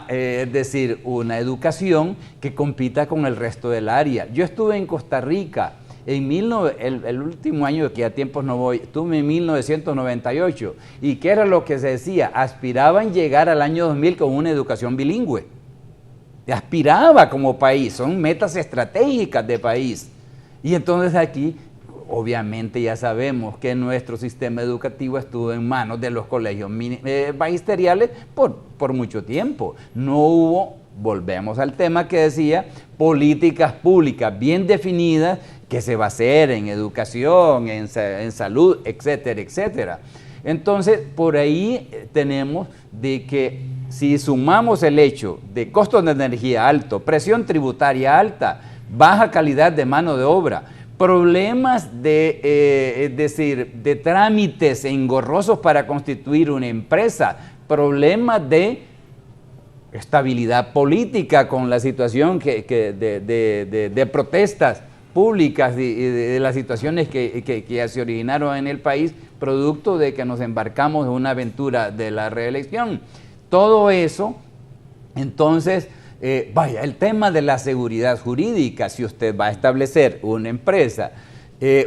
es decir, una educación que compita con el resto del área. Yo estuve en Costa Rica el último año, que a tiempos no voy, estuve en 1998. ¿Y qué era lo que se decía? Aspiraban llegar al año 2000 con una educación bilingüe. Aspiraba como país, son metas estratégicas de país. Y entonces aquí, obviamente ya sabemos que nuestro sistema educativo estuvo en manos de los colegios magisteriales por mucho tiempo. No hubo, volvemos al tema que decía, políticas públicas bien definidas que se va a hacer en educación, en salud, etcétera, etcétera. Entonces, por ahí tenemos de que si sumamos el hecho de costos de energía alto, presión tributaria alta, baja calidad de mano de obra, problemas es decir, de trámites engorrosos para constituir una empresa, problemas de estabilidad política con la situación de protestas públicas y de las situaciones que se originaron en el país, producto de que nos embarcamos en una aventura de la reelección. Todo eso, entonces, el tema de la seguridad jurídica, si usted va a establecer una empresa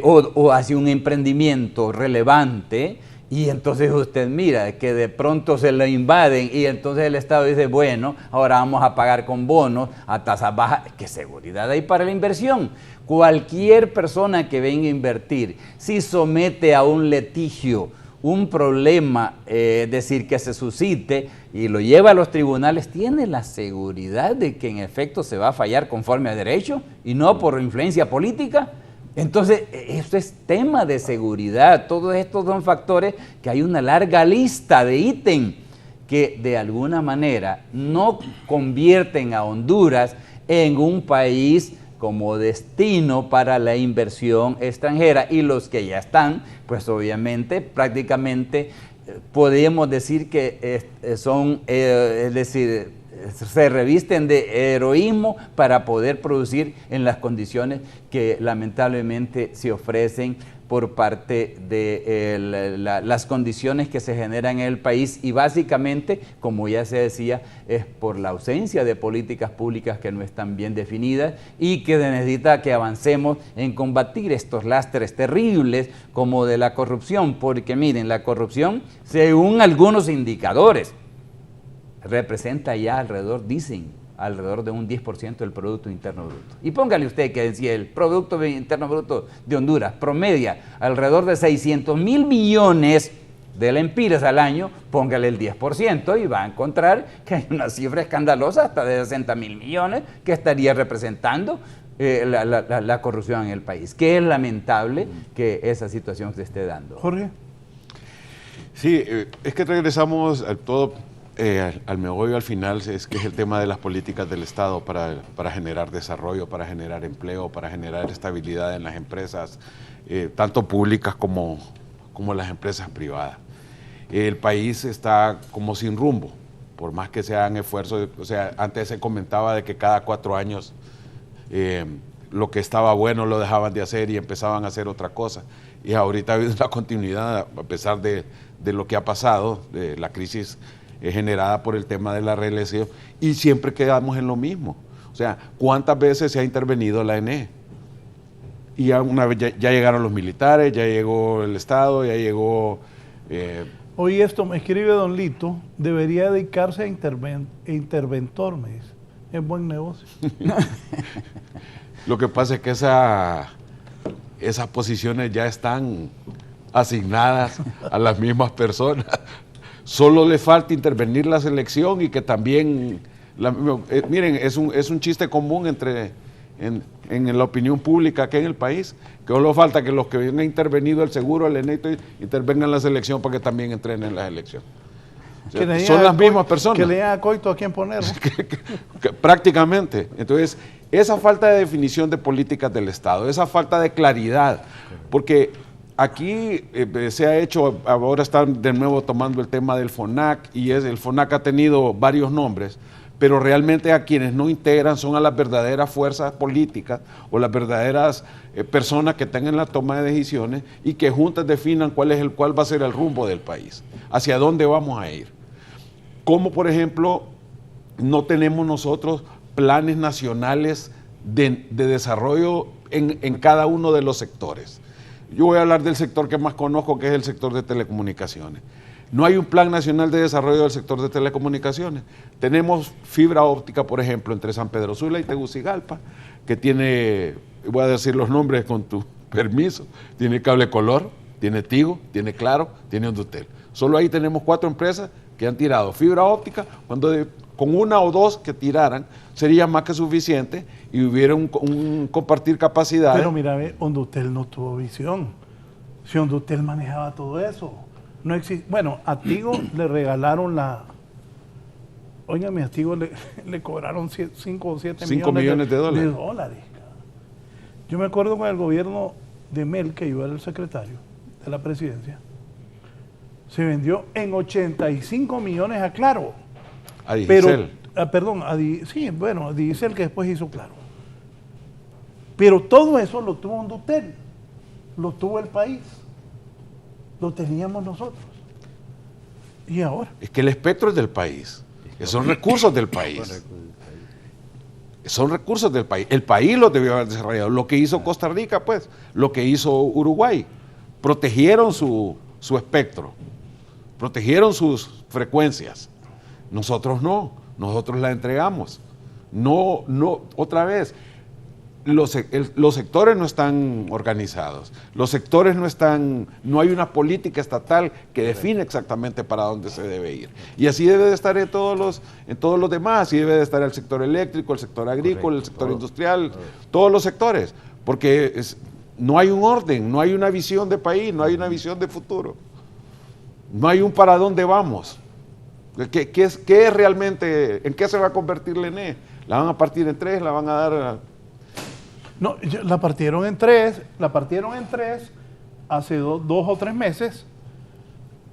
o hace un emprendimiento relevante, y entonces usted mira que de pronto se lo invaden y entonces el Estado dice, bueno, ahora vamos a pagar con bonos a tasas bajas. ¿Qué seguridad hay para la inversión? Cualquier persona que venga a invertir, si somete a un litigio, un problema, es decir, que se suscite y lo lleva a los tribunales, tiene la seguridad de que en efecto se va a fallar conforme a derecho y no por influencia política. Entonces, esto es tema de seguridad. Todos estos son factores que hay una larga lista de ítems que de alguna manera no convierten a Honduras en un país como destino para la inversión extranjera, y los que ya están, pues obviamente prácticamente podemos decir que son, es decir, se revisten de heroísmo para poder producir en las condiciones que lamentablemente se ofrecen por parte de las condiciones que se generan en el país y básicamente, como ya se decía, es por la ausencia de políticas públicas que no están bien definidas y que necesita que avancemos en combatir estos lastres terribles como de la corrupción, porque miren, la corrupción, según algunos indicadores, representa ya alrededor de un 10% del Producto Interno Bruto. Y póngale usted que si el Producto Interno Bruto de Honduras promedia alrededor de 600.000 millones de lempiras al año, póngale el 10% y va a encontrar que hay una cifra escandalosa hasta de 60.000 millones que estaría representando la corrupción en el país. Que es lamentable que esa situación se esté dando. Jorge. Sí, es que regresamos al todo, al meollo al final, es que es el tema de las políticas del Estado para generar desarrollo, para generar empleo, para generar estabilidad en las empresas, tanto públicas como las empresas privadas. El país está como sin rumbo, por más que se hagan esfuerzos. O sea, antes se comentaba de que cada 4 años lo que estaba bueno lo dejaban de hacer y empezaban a hacer otra cosa. Y ahorita ha habido una continuidad, a pesar de lo que ha pasado, de la crisis generada por el tema de la reelección, y siempre quedamos en lo mismo. O sea, ¿cuántas veces se ha intervenido la ENE? Y ya una vez ya llegaron los militares, ya llegó el Estado, ya llegó... Hoy esto me escribe Don Lito, debería dedicarse a interventor, me dice. Es buen negocio. Lo que pasa es que esas posiciones ya están asignadas a las mismas personas. Solo le falta intervenir la selección y que también, miren, es un chiste común en la opinión pública aquí en el país, que solo falta que los que han intervenido el seguro, el ENETO, intervengan en la selección para que también entrenen en la elección. O sea, son las mismas personas. Que le den a Coito a quién poner. Prácticamente. Entonces, esa falta de definición de políticas del Estado, esa falta de claridad, porque aquí se ha hecho, ahora están de nuevo tomando el tema del FONAC, y el FONAC ha tenido varios nombres, pero realmente a quienes no integran son a las verdaderas fuerzas políticas o las verdaderas personas que están en la toma de decisiones y que juntas definan cuál va a ser el rumbo del país, hacia dónde vamos a ir. Como por ejemplo, no tenemos nosotros planes nacionales de desarrollo en cada uno de los sectores. Yo voy a hablar del sector que más conozco, que es el sector de telecomunicaciones. No hay un plan nacional de desarrollo del sector de telecomunicaciones. Tenemos fibra óptica, por ejemplo, entre San Pedro Sula y Tegucigalpa, que tiene, voy a decir los nombres con tu permiso, tiene Cable Color, tiene Tigo, tiene Claro, tiene Hondutel. Solo ahí tenemos 4 empresas que han tirado fibra óptica, cuando con 1 o 2 que tiraran sería más que suficiente y hubiera un compartir capacidades. Pero mira, Hondutel no tuvo visión. Si Hondutel manejaba todo eso. No existe. Bueno, a Tigo le regalaron Óigame, a Tigo le cobraron 5 o 7 millones de dólares. Yo me acuerdo con el gobierno de Mel, que yo era el secretario de la presidencia, se vendió en 85 millones a Claro. A Digicel. Perdón, a Digicel, que después hizo Claro. Pero todo eso lo tuvo Hondutel, lo tuvo el país. Lo teníamos nosotros. ¿Y ahora? Es que el espectro es del país. Son recursos del país. Son recursos del país. El país los debió haber desarrollado. Lo que hizo Costa Rica, pues, lo que hizo Uruguay. Protegieron su espectro. Protegieron sus frecuencias. Nosotros no. Nosotros la entregamos. No, otra vez. Los sectores no están organizados, los sectores no hay una política estatal que define exactamente para dónde se debe ir. Y así debe de estar en todos los demás, así debe de estar el sector eléctrico, el sector agrícola, el sector industrial, todos los sectores, porque no hay un orden, no hay una visión de país, no hay una visión de futuro, no hay un para dónde vamos. ¿Qué es realmente, en qué se va a convertir la ENE? ¿La van a partir en 3, la van a dar No, la partieron en tres hace 2 o 3 meses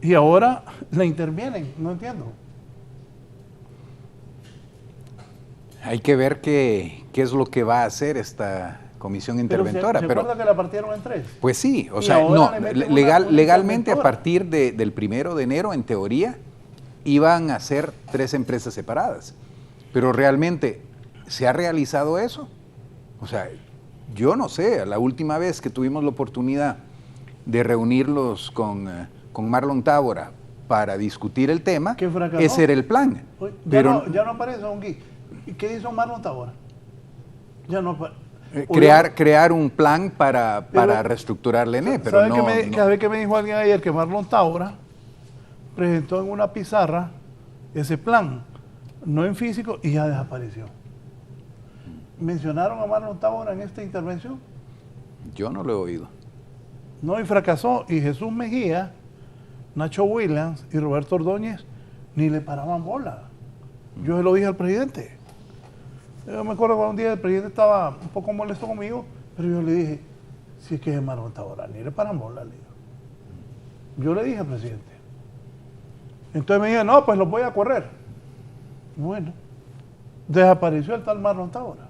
y ahora la intervienen, no entiendo. Hay que ver qué es lo que va a hacer esta comisión Pero interventora. ¿se acuerda que la partieron en 3? Pues sí, o Y sea, ahora no, le meten una legalmente a interventora. partir del 1 de enero, en teoría, iban a ser 3 empresas separadas. Pero realmente, ¿se ha realizado eso? O sea, yo no sé, la última vez que tuvimos la oportunidad de reunirlos con Marlon Tábora para discutir el tema, ¿Qué fracasó? ese era el plan. Oye, Pero ya no aparece un Gui. ¿Y qué hizo Marlon Tábora? Ya no aparece. crear un plan para Pero- reestructurar la ENE, pero ¿Sabe no, ¿Sabe qué me dijo alguien ayer? Que Marlon Tábora presentó en una pizarra ese plan, no en físico, y ya desapareció. ¿Mencionaron a Marlon Tábora en esta intervención? yo no lo he oído. No, y fracasó. Y Jesús Mejía, Nacho Williams y Roberto Ordóñez ni le paraban bola. Yo se lo dije al presidente. Yo me acuerdo cuando un día el presidente estaba un poco molesto conmigo, pero yo le dije, si es que es Marlon Tábora, ni le paran bola, le digo. Yo le dije al presidente. Entonces me dije, no, pues los voy a correr. Bueno, desapareció el tal Marlon Tábora,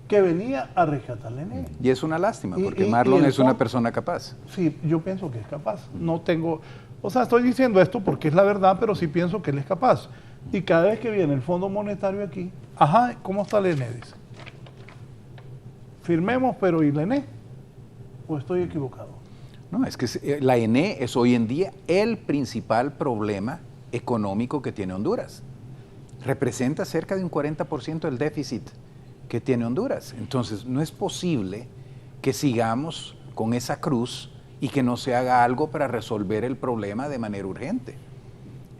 que venía a rescatar la ENE. Y es una lástima, porque Y Marlon el es una fondo- persona capaz. Sí, yo pienso que es capaz. No tengo, o sea, estoy diciendo esto porque es la verdad, pero sí pienso que él es capaz. Y cada vez que viene el Fondo Monetario aquí, ajá, ¿cómo está la ENE? Dice. Firmemos, pero ¿y la ENE? ¿O estoy equivocado? No, es que la ENE es hoy en día el principal problema económico que tiene Honduras. Representa cerca de un 40% del déficit que tiene Honduras. Entonces, no es posible que sigamos con esa cruz y que no se haga algo para resolver el problema de manera urgente.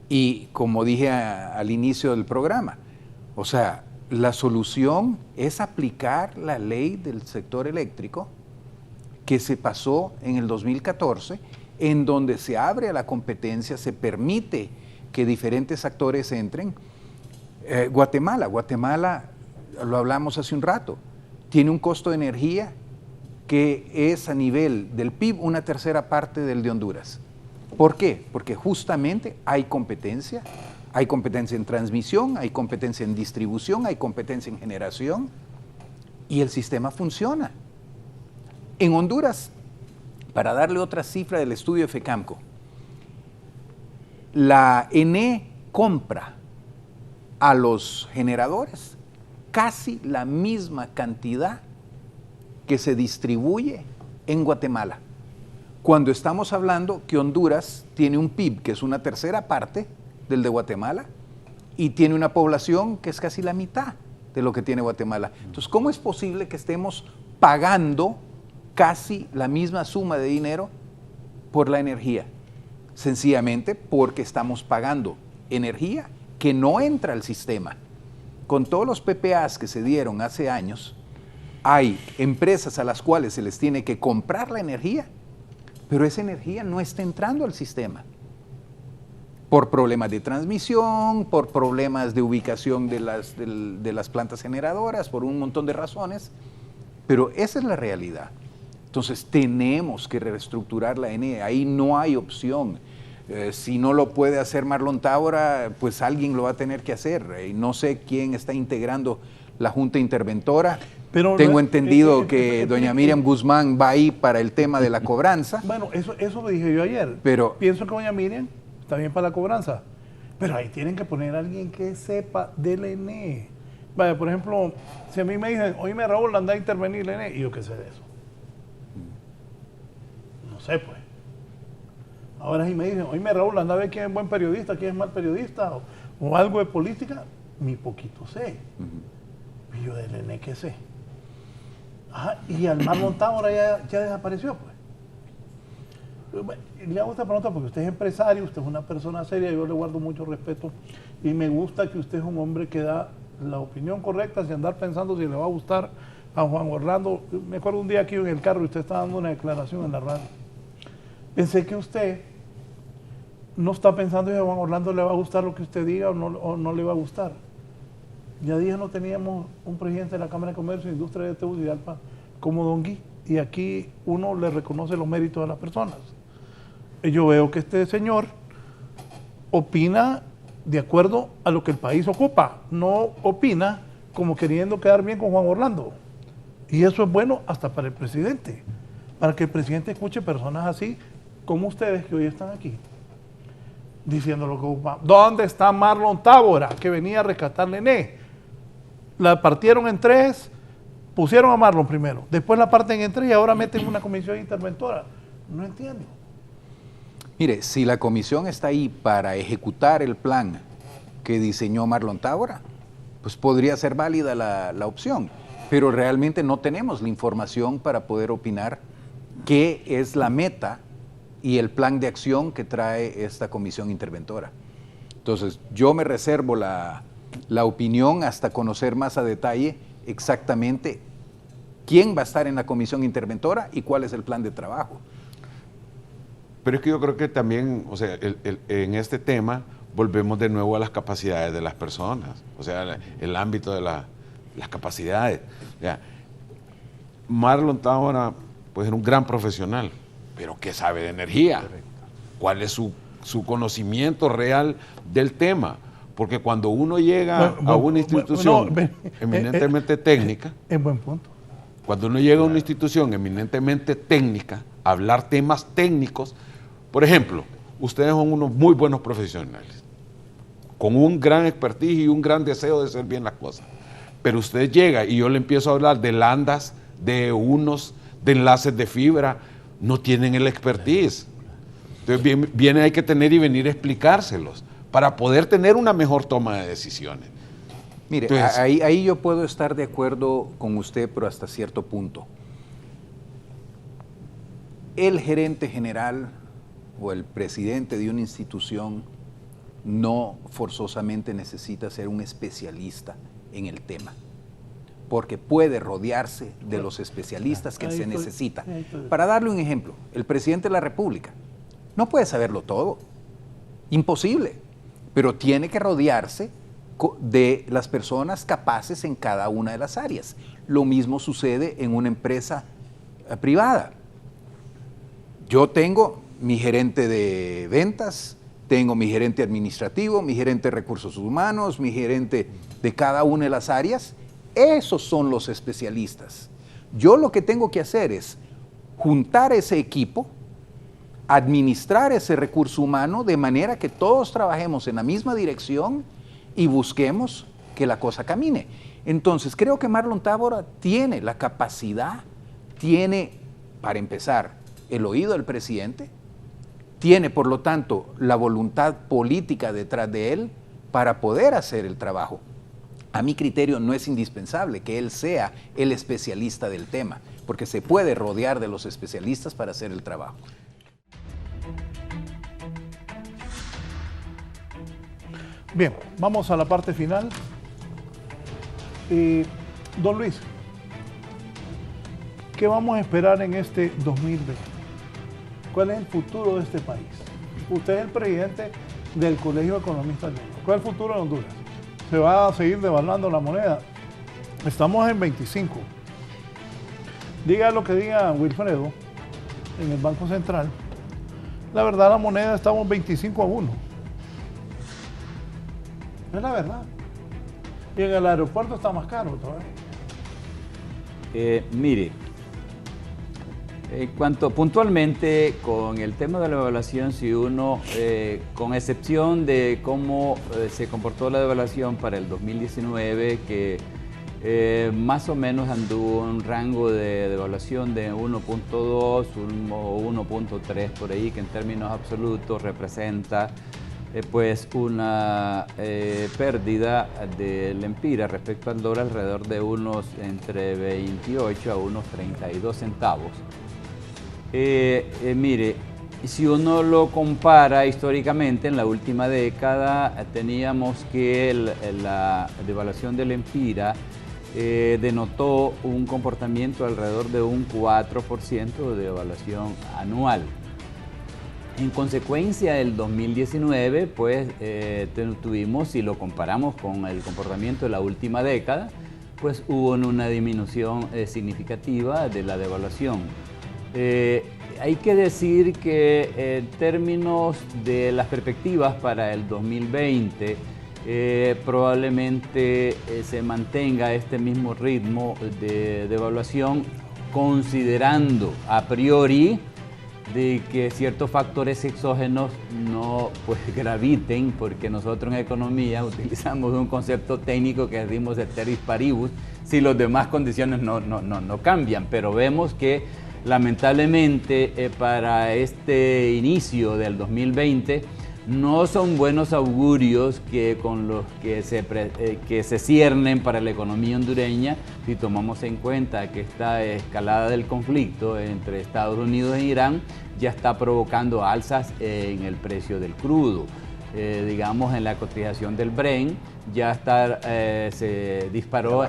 Y como dije al inicio del programa, o sea, la solución es aplicar la ley del sector eléctrico que se pasó en el 2014, en donde se abre a la competencia, se permite que diferentes actores entren. Guatemala, lo hablamos hace un rato, tiene un costo de energía que es a nivel del PIB una tercera parte del de Honduras. ¿Por qué? Porque justamente hay competencia en transmisión, hay competencia en distribución, hay competencia en generación y el sistema funciona. En Honduras, para darle otra cifra del estudio de FECAMCO, la ENE compra a los generadores casi la misma cantidad que se distribuye en Guatemala. Cuando estamos hablando que Honduras tiene un PIB que es una tercera parte del de Guatemala y tiene una población que es casi la mitad de lo que tiene Guatemala. Entonces, ¿cómo es posible que estemos pagando casi la misma suma de dinero por la energía? Sencillamente porque estamos pagando energía que no entra al sistema. Con todos los PPAs que se dieron hace años, hay empresas a las cuales se les tiene que comprar la energía, pero esa energía no está entrando al sistema. Por problemas de transmisión, por problemas de ubicación de las plantas generadoras, por un montón de razones, pero esa es la realidad. Entonces tenemos que reestructurar la ENE, ahí no hay opción. Si no lo puede hacer Marlon Tábora, pues alguien lo va a tener que hacer. No sé quién está integrando la Junta Interventora. Pero tengo entendido que doña Miriam Guzmán va ahí para el tema de la cobranza. Bueno, eso lo dije yo ayer. Pero pienso que doña Miriam está bien para la cobranza. Pero ahí tienen que poner a alguien que sepa del ENE. Vaya, por ejemplo, si a mí me dicen, oíme Raúl, anda a intervenir el ENE, y yo qué sé de eso. No sé, pues. Ahora si me dicen, oíme Raúl, anda a ver quién es buen periodista, quién es mal periodista, o algo de política, ni poquito sé. Y yo del ENE, ¿qué sé? Ajá, y al Marlon Tábora ya desapareció, pues. Le hago esta pregunta porque usted es empresario, usted es una persona seria, yo le guardo mucho respeto y me gusta que usted es un hombre que da la opinión correcta sin andar pensando si le va a gustar a Juan Orlando. Me acuerdo un día aquí en el carro y usted estaba dando una declaración en la radio. Pensé que usted no está pensando si a Juan Orlando le va a gustar lo que usted diga o no le va a gustar. Ya dije, no teníamos un presidente de la Cámara de Comercio e Industria de Tegucigalpa como Don Gui, y aquí uno le reconoce los méritos a las personas. Yo veo que este señor opina de acuerdo a lo que el país ocupa, no opina como queriendo quedar bien con Juan Orlando. Y eso es bueno hasta para el presidente, para que el presidente escuche personas así como ustedes que hoy están aquí, diciendo lo que ocupan. ¿Dónde está Marlon Tábora, que venía a rescatar Nené? La partieron en tres, pusieron a Marlon primero, después la parten en tres y ahora meten una comisión interventora. No entiendo. Mire, si la comisión está ahí para ejecutar el plan que diseñó Marlon Tábora, pues podría ser válida la opción, pero realmente no tenemos la información para poder opinar qué es la meta y el plan de acción que trae esta comisión interventora. Entonces, yo me reservo la opinión hasta conocer más a detalle exactamente quién va a estar en la comisión interventora y cuál es el plan de trabajo. Pero es que yo creo que también, o sea, en este tema volvemos de nuevo a las capacidades de las personas, o sea, el ámbito de las capacidades. Ya. Marlon Tábora, pues era un gran profesional, pero ¿qué sabe de energía? Correcto. ¿Cuál es su conocimiento real del tema? Porque cuando uno llega a una institución eminentemente técnica, es buen punto. Cuando uno llega a una institución eminentemente técnica, a hablar temas técnicos, por ejemplo, ustedes son unos muy buenos profesionales, con un gran expertise y un gran deseo de hacer bien las cosas. Pero usted llega y yo le empiezo a hablar de landas, de unos, de enlaces de fibra, no tienen el expertise. Entonces viene hay que tener y venir a explicárselos para poder tener una mejor toma de decisiones. Mire, entonces, ahí yo puedo estar de acuerdo con usted, pero hasta cierto punto. El gerente general o el presidente de una institución no forzosamente necesita ser un especialista en el tema, porque puede rodearse de los especialistas que se necesita. Para darle un ejemplo, el presidente de la República no puede saberlo todo, imposible, pero tiene que rodearse de las personas capaces en cada una de las áreas. Lo mismo sucede en una empresa privada. Yo tengo mi gerente de ventas, tengo mi gerente administrativo, mi gerente de recursos humanos, mi gerente de cada una de las áreas. Esos son los especialistas. Yo lo que tengo que hacer es juntar ese equipo, administrar ese recurso humano de manera que todos trabajemos en la misma dirección y busquemos que la cosa camine. Entonces, creo que Marlon Tábora tiene la capacidad, tiene, para empezar, el oído del presidente, tiene, por lo tanto, la voluntad política detrás de él para poder hacer el trabajo. A mi criterio no es indispensable que él sea el especialista del tema, porque se puede rodear de los especialistas para hacer el trabajo. Bien, vamos a la parte final. Don Luis, ¿qué vamos a esperar en este 2020? ¿Cuál es el futuro de este país? Usted es el presidente del Colegio de Economistas de Honduras. ¿Cuál es el futuro de Honduras? ¿Se va a seguir devaluando la moneda? Estamos en 25. Diga lo que diga Wilfredo en el Banco Central. La verdad, la moneda estamos 25-1. Es la verdad. Y en el aeropuerto está más caro todavía. Mire, puntualmente con el tema de la devaluación, si uno, con excepción de cómo se comportó la devaluación para el 2019, que más o menos anduvo en un rango de devaluación de 1.2 o 1.3 por ahí, que en términos absolutos representa pues una pérdida del Empira respecto al dólar alrededor de unos entre 28 a unos 32 centavos. Mire, si uno lo compara históricamente, en la última década teníamos que la devaluación del Empira denotó un comportamiento alrededor de un 4% de devaluación anual. En consecuencia, el 2019, pues tuvimos, si lo comparamos con el comportamiento de la última década, pues hubo una disminución significativa de la devaluación. Hay que decir que en términos de las perspectivas para el 2020, probablemente se mantenga este mismo ritmo de devaluación, considerando a priori de que ciertos factores exógenos no pues graviten, porque nosotros en economía utilizamos un concepto técnico que decimos ceteris paribus, si las demás condiciones no cambian, pero vemos que lamentablemente para este inicio del 2020 no son buenos augurios con los que se ciernen para la economía hondureña, si tomamos en cuenta que esta escalada del conflicto entre Estados Unidos e Irán ya está provocando alzas en el precio del crudo. Digamos, en la cotización del Brent ya se disparó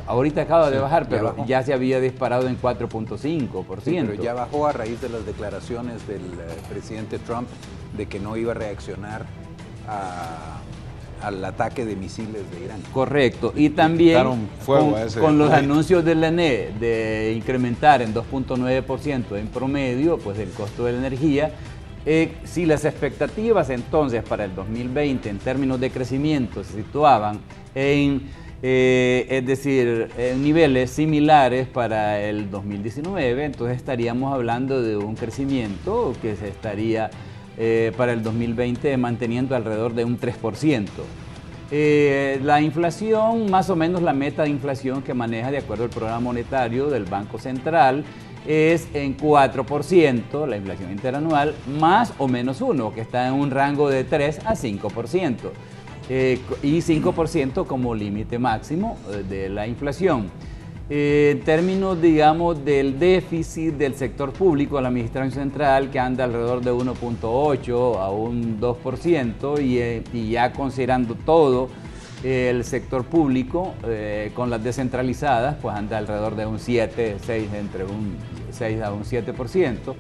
ahorita acaba de bajar, pero ya se había disparado en 4.5%. Sí, pero ya bajó a raíz de las declaraciones del presidente Trump de que no iba a reaccionar al ataque de misiles de Irán. Correcto, y también con los ahí. anuncios de la ENE de incrementar en 2.9% en promedio pues el costo de la energía. Si las expectativas entonces para el 2020 en términos de crecimiento se situaban en niveles similares para el 2019, entonces estaríamos hablando de un crecimiento que se estaría para el 2020 manteniendo alrededor de un 3%. La inflación, más o menos la meta de inflación que maneja de acuerdo al programa monetario del Banco Central, es en 4%, la inflación interanual, más o menos 1, que está en un rango de 3 a 5%, y 5% como límite máximo de la inflación. En términos, digamos, del déficit del sector público, la Administración Central, que anda alrededor de 1.8 a un 2%, y ya considerando todo el sector público con las descentralizadas, pues anda alrededor de un 7, 6, entre un 6 a un 7%.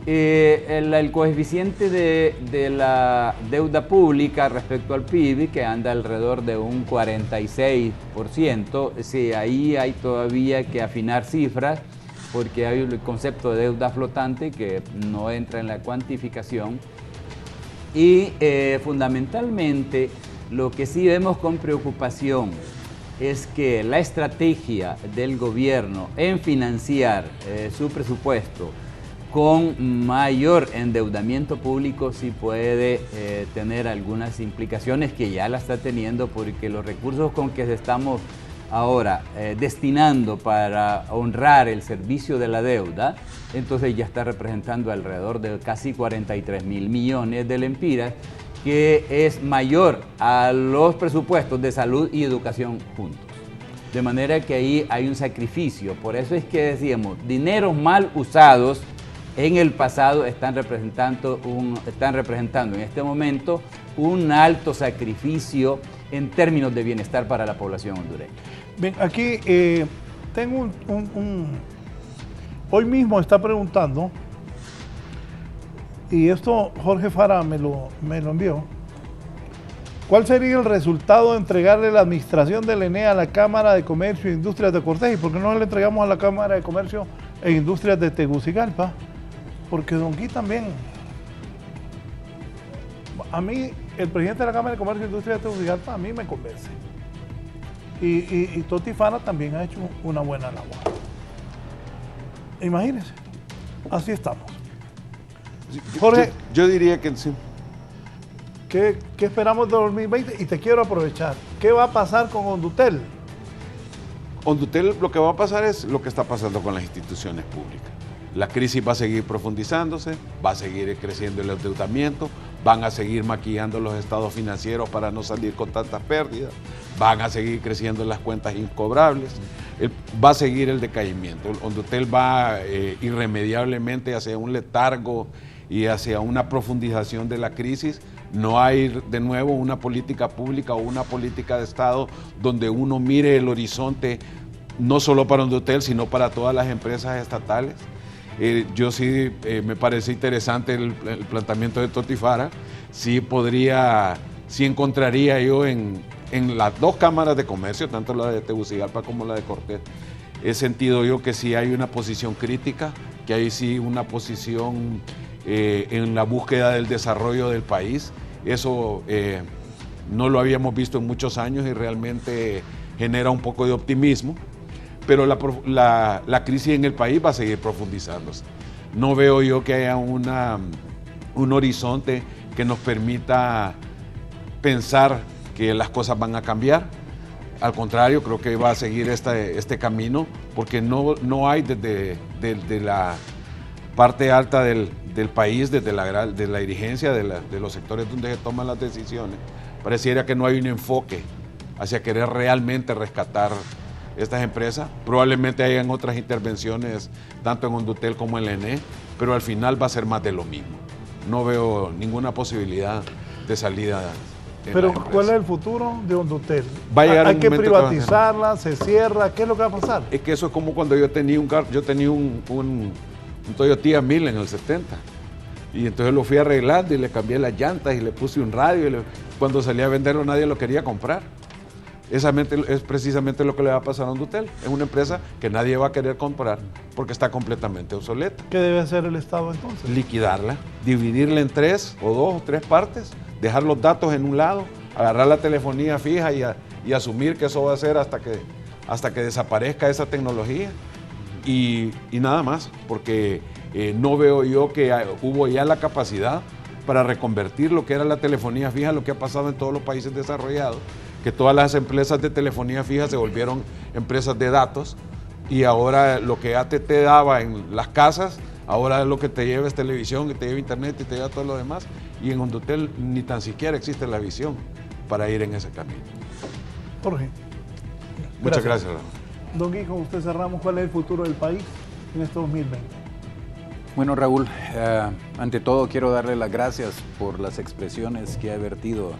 El coeficiente de la deuda pública respecto al PIB, que anda alrededor de un 46%, sí, ahí hay todavía que afinar cifras, porque hay el concepto de deuda flotante que no entra en la cuantificación. Y fundamentalmente, lo que sí vemos con preocupación es que la estrategia del gobierno en financiar su presupuesto con mayor endeudamiento público sí puede tener algunas implicaciones, que ya la está teniendo, porque los recursos con que estamos ahora destinando para honrar el servicio de la deuda, entonces ya está representando alrededor de casi 43.000 millones de lempiras, que es mayor a los presupuestos de salud y educación juntos. De manera que ahí hay un sacrificio. Por eso es que decíamos, dineros mal usados en el pasado están representando en este momento un alto sacrificio en términos de bienestar para la población hondureña. Bien, aquí tengo hoy mismo está preguntando, y esto Jorge Fara me lo envió, ¿cuál sería el resultado de entregarle la administración del ENE a la Cámara de Comercio e Industrias de Cortés? ¿Y por qué no le entregamos a la Cámara de Comercio e Industrias de Tegucigalpa? Porque Don Gui también, a mí, el presidente de la Cámara de Comercio e Industrias de Tegucigalpa, a mí me convence. Y Toti Fara también ha hecho una buena labor. Imagínense, así estamos. Jorge, yo diría que sí. ¿Qué esperamos de 2020? Y te quiero aprovechar. ¿Qué va a pasar con Hondutel? Hondutel, lo que va a pasar es lo que está pasando con las instituciones públicas. La crisis va a seguir profundizándose, va a seguir creciendo el endeudamiento, van a seguir maquillando los estados financieros para no salir con tantas pérdidas, van a seguir creciendo las cuentas incobrables, va a seguir el decaimiento. Hondutel va irremediablemente hacia un letargo y hacia una profundización de la crisis. No hay de nuevo una política pública o una política de Estado donde uno mire el horizonte no solo para Hondutel, sino para todas las empresas estatales. Yo sí me parece interesante el planteamiento de Toti Fara. Sí encontraría yo en las dos cámaras de comercio, tanto la de Tegucigalpa como la de Cortés, he sentido yo que sí hay una posición crítica, que hay sí una posición en la búsqueda del desarrollo del país. Eso No lo habíamos visto en muchos años y realmente genera un poco de optimismo, pero la crisis en el país va a seguir profundizándose. No veo yo que haya un horizonte que nos permita pensar que las cosas van a cambiar. Al contrario, creo que va a seguir este camino, porque no hay desde la parte alta del país, desde la dirigencia, de los sectores donde se toman las decisiones, pareciera que no hay un enfoque hacia querer realmente rescatar estas empresas. Probablemente hayan otras intervenciones, tanto en Hondutel como en la ENE, pero al final va a ser más de lo mismo. No veo ninguna posibilidad de salida. Pero ¿cuál es el futuro de Hondutel? Va a llegar ¿Hay un que momento que va a privatizarla? ¿Se cierra? ¿Qué es lo que va a pasar? Es que eso es como cuando yo tenía un Toyota 1000 en el 70. Y entonces lo fui arreglando y le cambié las llantas y le puse un radio. Cuando salí a venderlo nadie lo quería comprar. Es precisamente lo que le va a pasar a Hondutel. Es una empresa que nadie va a querer comprar porque está completamente obsoleta. ¿Qué debe hacer el Estado entonces? Liquidarla, dividirla en 3 o 2 o 3 partes, dejar los datos en un lado, agarrar la telefonía fija y asumir que eso va a ser hasta que desaparezca esa tecnología y nada más, porque no veo yo que hubo ya la capacidad para reconvertir lo que era la telefonía fija, lo que ha pasado en todos los países desarrollados, que todas las empresas de telefonía fija se volvieron empresas de datos y ahora lo que AT&T daba en las casas, ahora lo que te lleva es televisión, que te lleva internet y te lleva todo lo demás. Y en Hondutel ni tan siquiera existe la visión para ir en ese camino. Jorge. Muchas gracias. Don Gui, con usted cerramos. ¿Cuál es el futuro del país en este 2020? Bueno, Raúl, ante todo quiero darle las gracias por las expresiones que ha vertido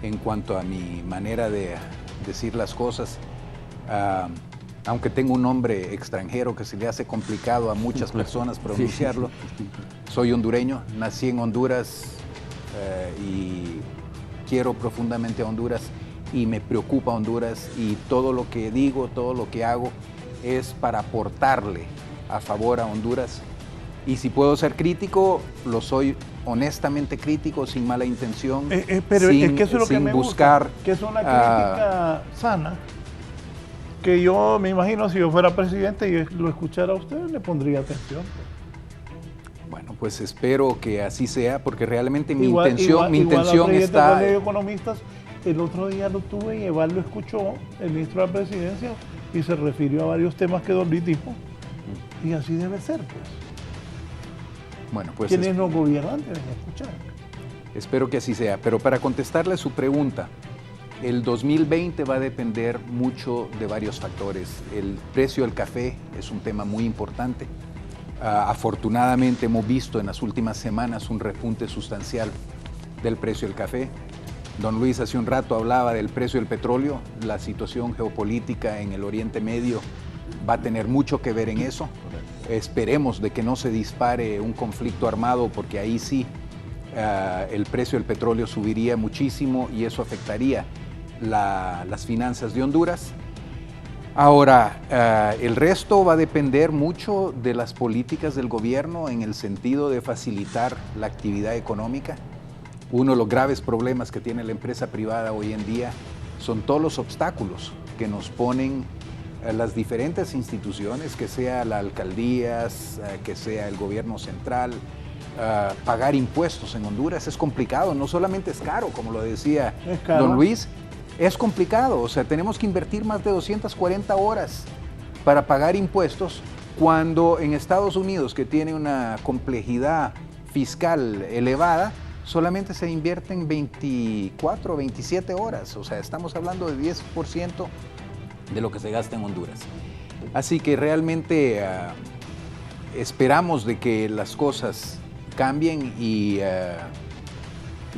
en cuanto a mi manera de decir las cosas. Aunque tengo un nombre extranjero que se le hace complicado a muchas personas pronunciarlo, soy hondureño, nací en Honduras y quiero profundamente a Honduras y me preocupa Honduras y todo lo que digo, todo lo que hago es para aportarle a favor a Honduras. Y si puedo ser crítico, lo soy honestamente crítico, sin mala intención, pero sin, es que eso es lo que me buscar, gusta, que es una crítica sana, que yo me imagino si yo fuera presidente y lo escuchara a usted, le pondría atención. Bueno, pues espero que así sea, porque realmente mi igual intención está... Del Colegio de Economistas, el otro día lo tuve y Eval lo escuchó, el ministro de la Presidencia, y se refirió a varios temas que Don Luis dijo, y así debe ser, pues. Bueno, pues quienes nos gobiernan deben escuchar. Espero que así sea, pero para contestarle su pregunta, el 2020 va a depender mucho de varios factores. El precio del café es un tema muy importante. Afortunadamente hemos visto en las últimas semanas un repunte sustancial del precio del café. Don Luis hace un rato hablaba del precio del petróleo. La situación geopolítica en el Oriente Medio va a tener mucho que ver en eso. Esperemos de que no se dispare un conflicto armado, porque ahí sí el precio del petróleo subiría muchísimo y eso afectaría las finanzas de Honduras. Ahora, el resto va a depender mucho de las políticas del gobierno en el sentido de facilitar la actividad económica. Uno de los graves problemas que tiene la empresa privada hoy en día son todos los obstáculos que nos ponen las diferentes instituciones, que sea las alcaldías, que sea el gobierno central. Pagar impuestos en Honduras es complicado, no solamente es caro, como lo decía don Luis, es complicado. O sea, tenemos que invertir más de 240 horas para pagar impuestos, cuando en Estados Unidos, que tiene una complejidad fiscal elevada, solamente se invierten 24 o 27 horas. O sea, estamos hablando de 10% de lo que se gasta en Honduras. Así que realmente esperamos de que las cosas cambien y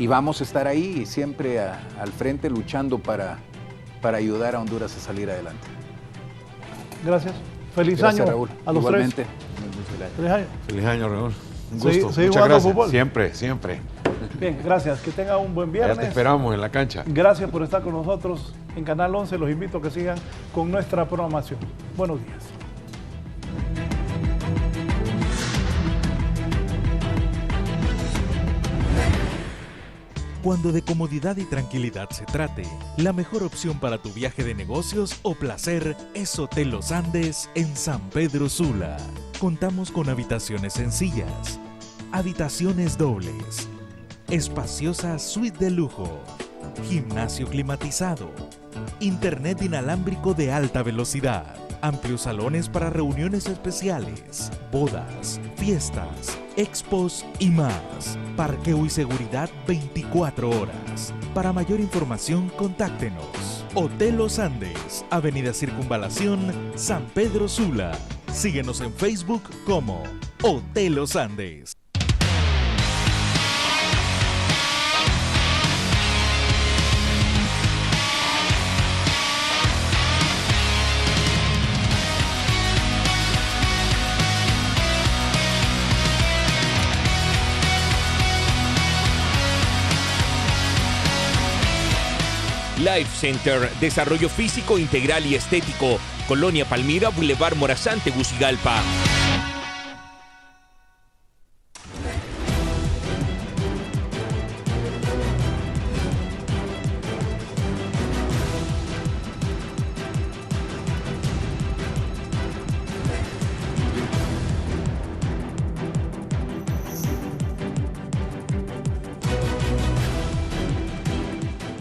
vamos a estar ahí siempre al frente luchando para ayudar a Honduras a salir adelante. Gracias. Feliz Gracias, año Raúl. a los Igualmente. tres. Feliz año. Feliz año, Raúl. Un gusto. ¿Seguí Muchas jugando gracias. fútbol? Siempre, siempre. Bien, gracias. Que tenga un buen viernes. Ya te esperamos en la cancha. Gracias por estar con nosotros en Canal 11. Los invito a que sigan con nuestra programación. Buenos días. Cuando de comodidad y tranquilidad se trate, la mejor opción para tu viaje de negocios o placer es Hotel Los Andes en San Pedro Sula. Contamos con habitaciones sencillas, habitaciones dobles, espaciosa suite de lujo, gimnasio climatizado, internet inalámbrico de alta velocidad, amplios salones para reuniones especiales, bodas, fiestas, expos y más. Parqueo y seguridad 24 horas. Para mayor información, contáctenos. Hotel Los Andes, Avenida Circunvalación, San Pedro Sula. Síguenos en Facebook como Hotel Los Andes. Life Center, desarrollo físico integral y estético, Colonia Palmira, Boulevard Morazán, Tegucigalpa.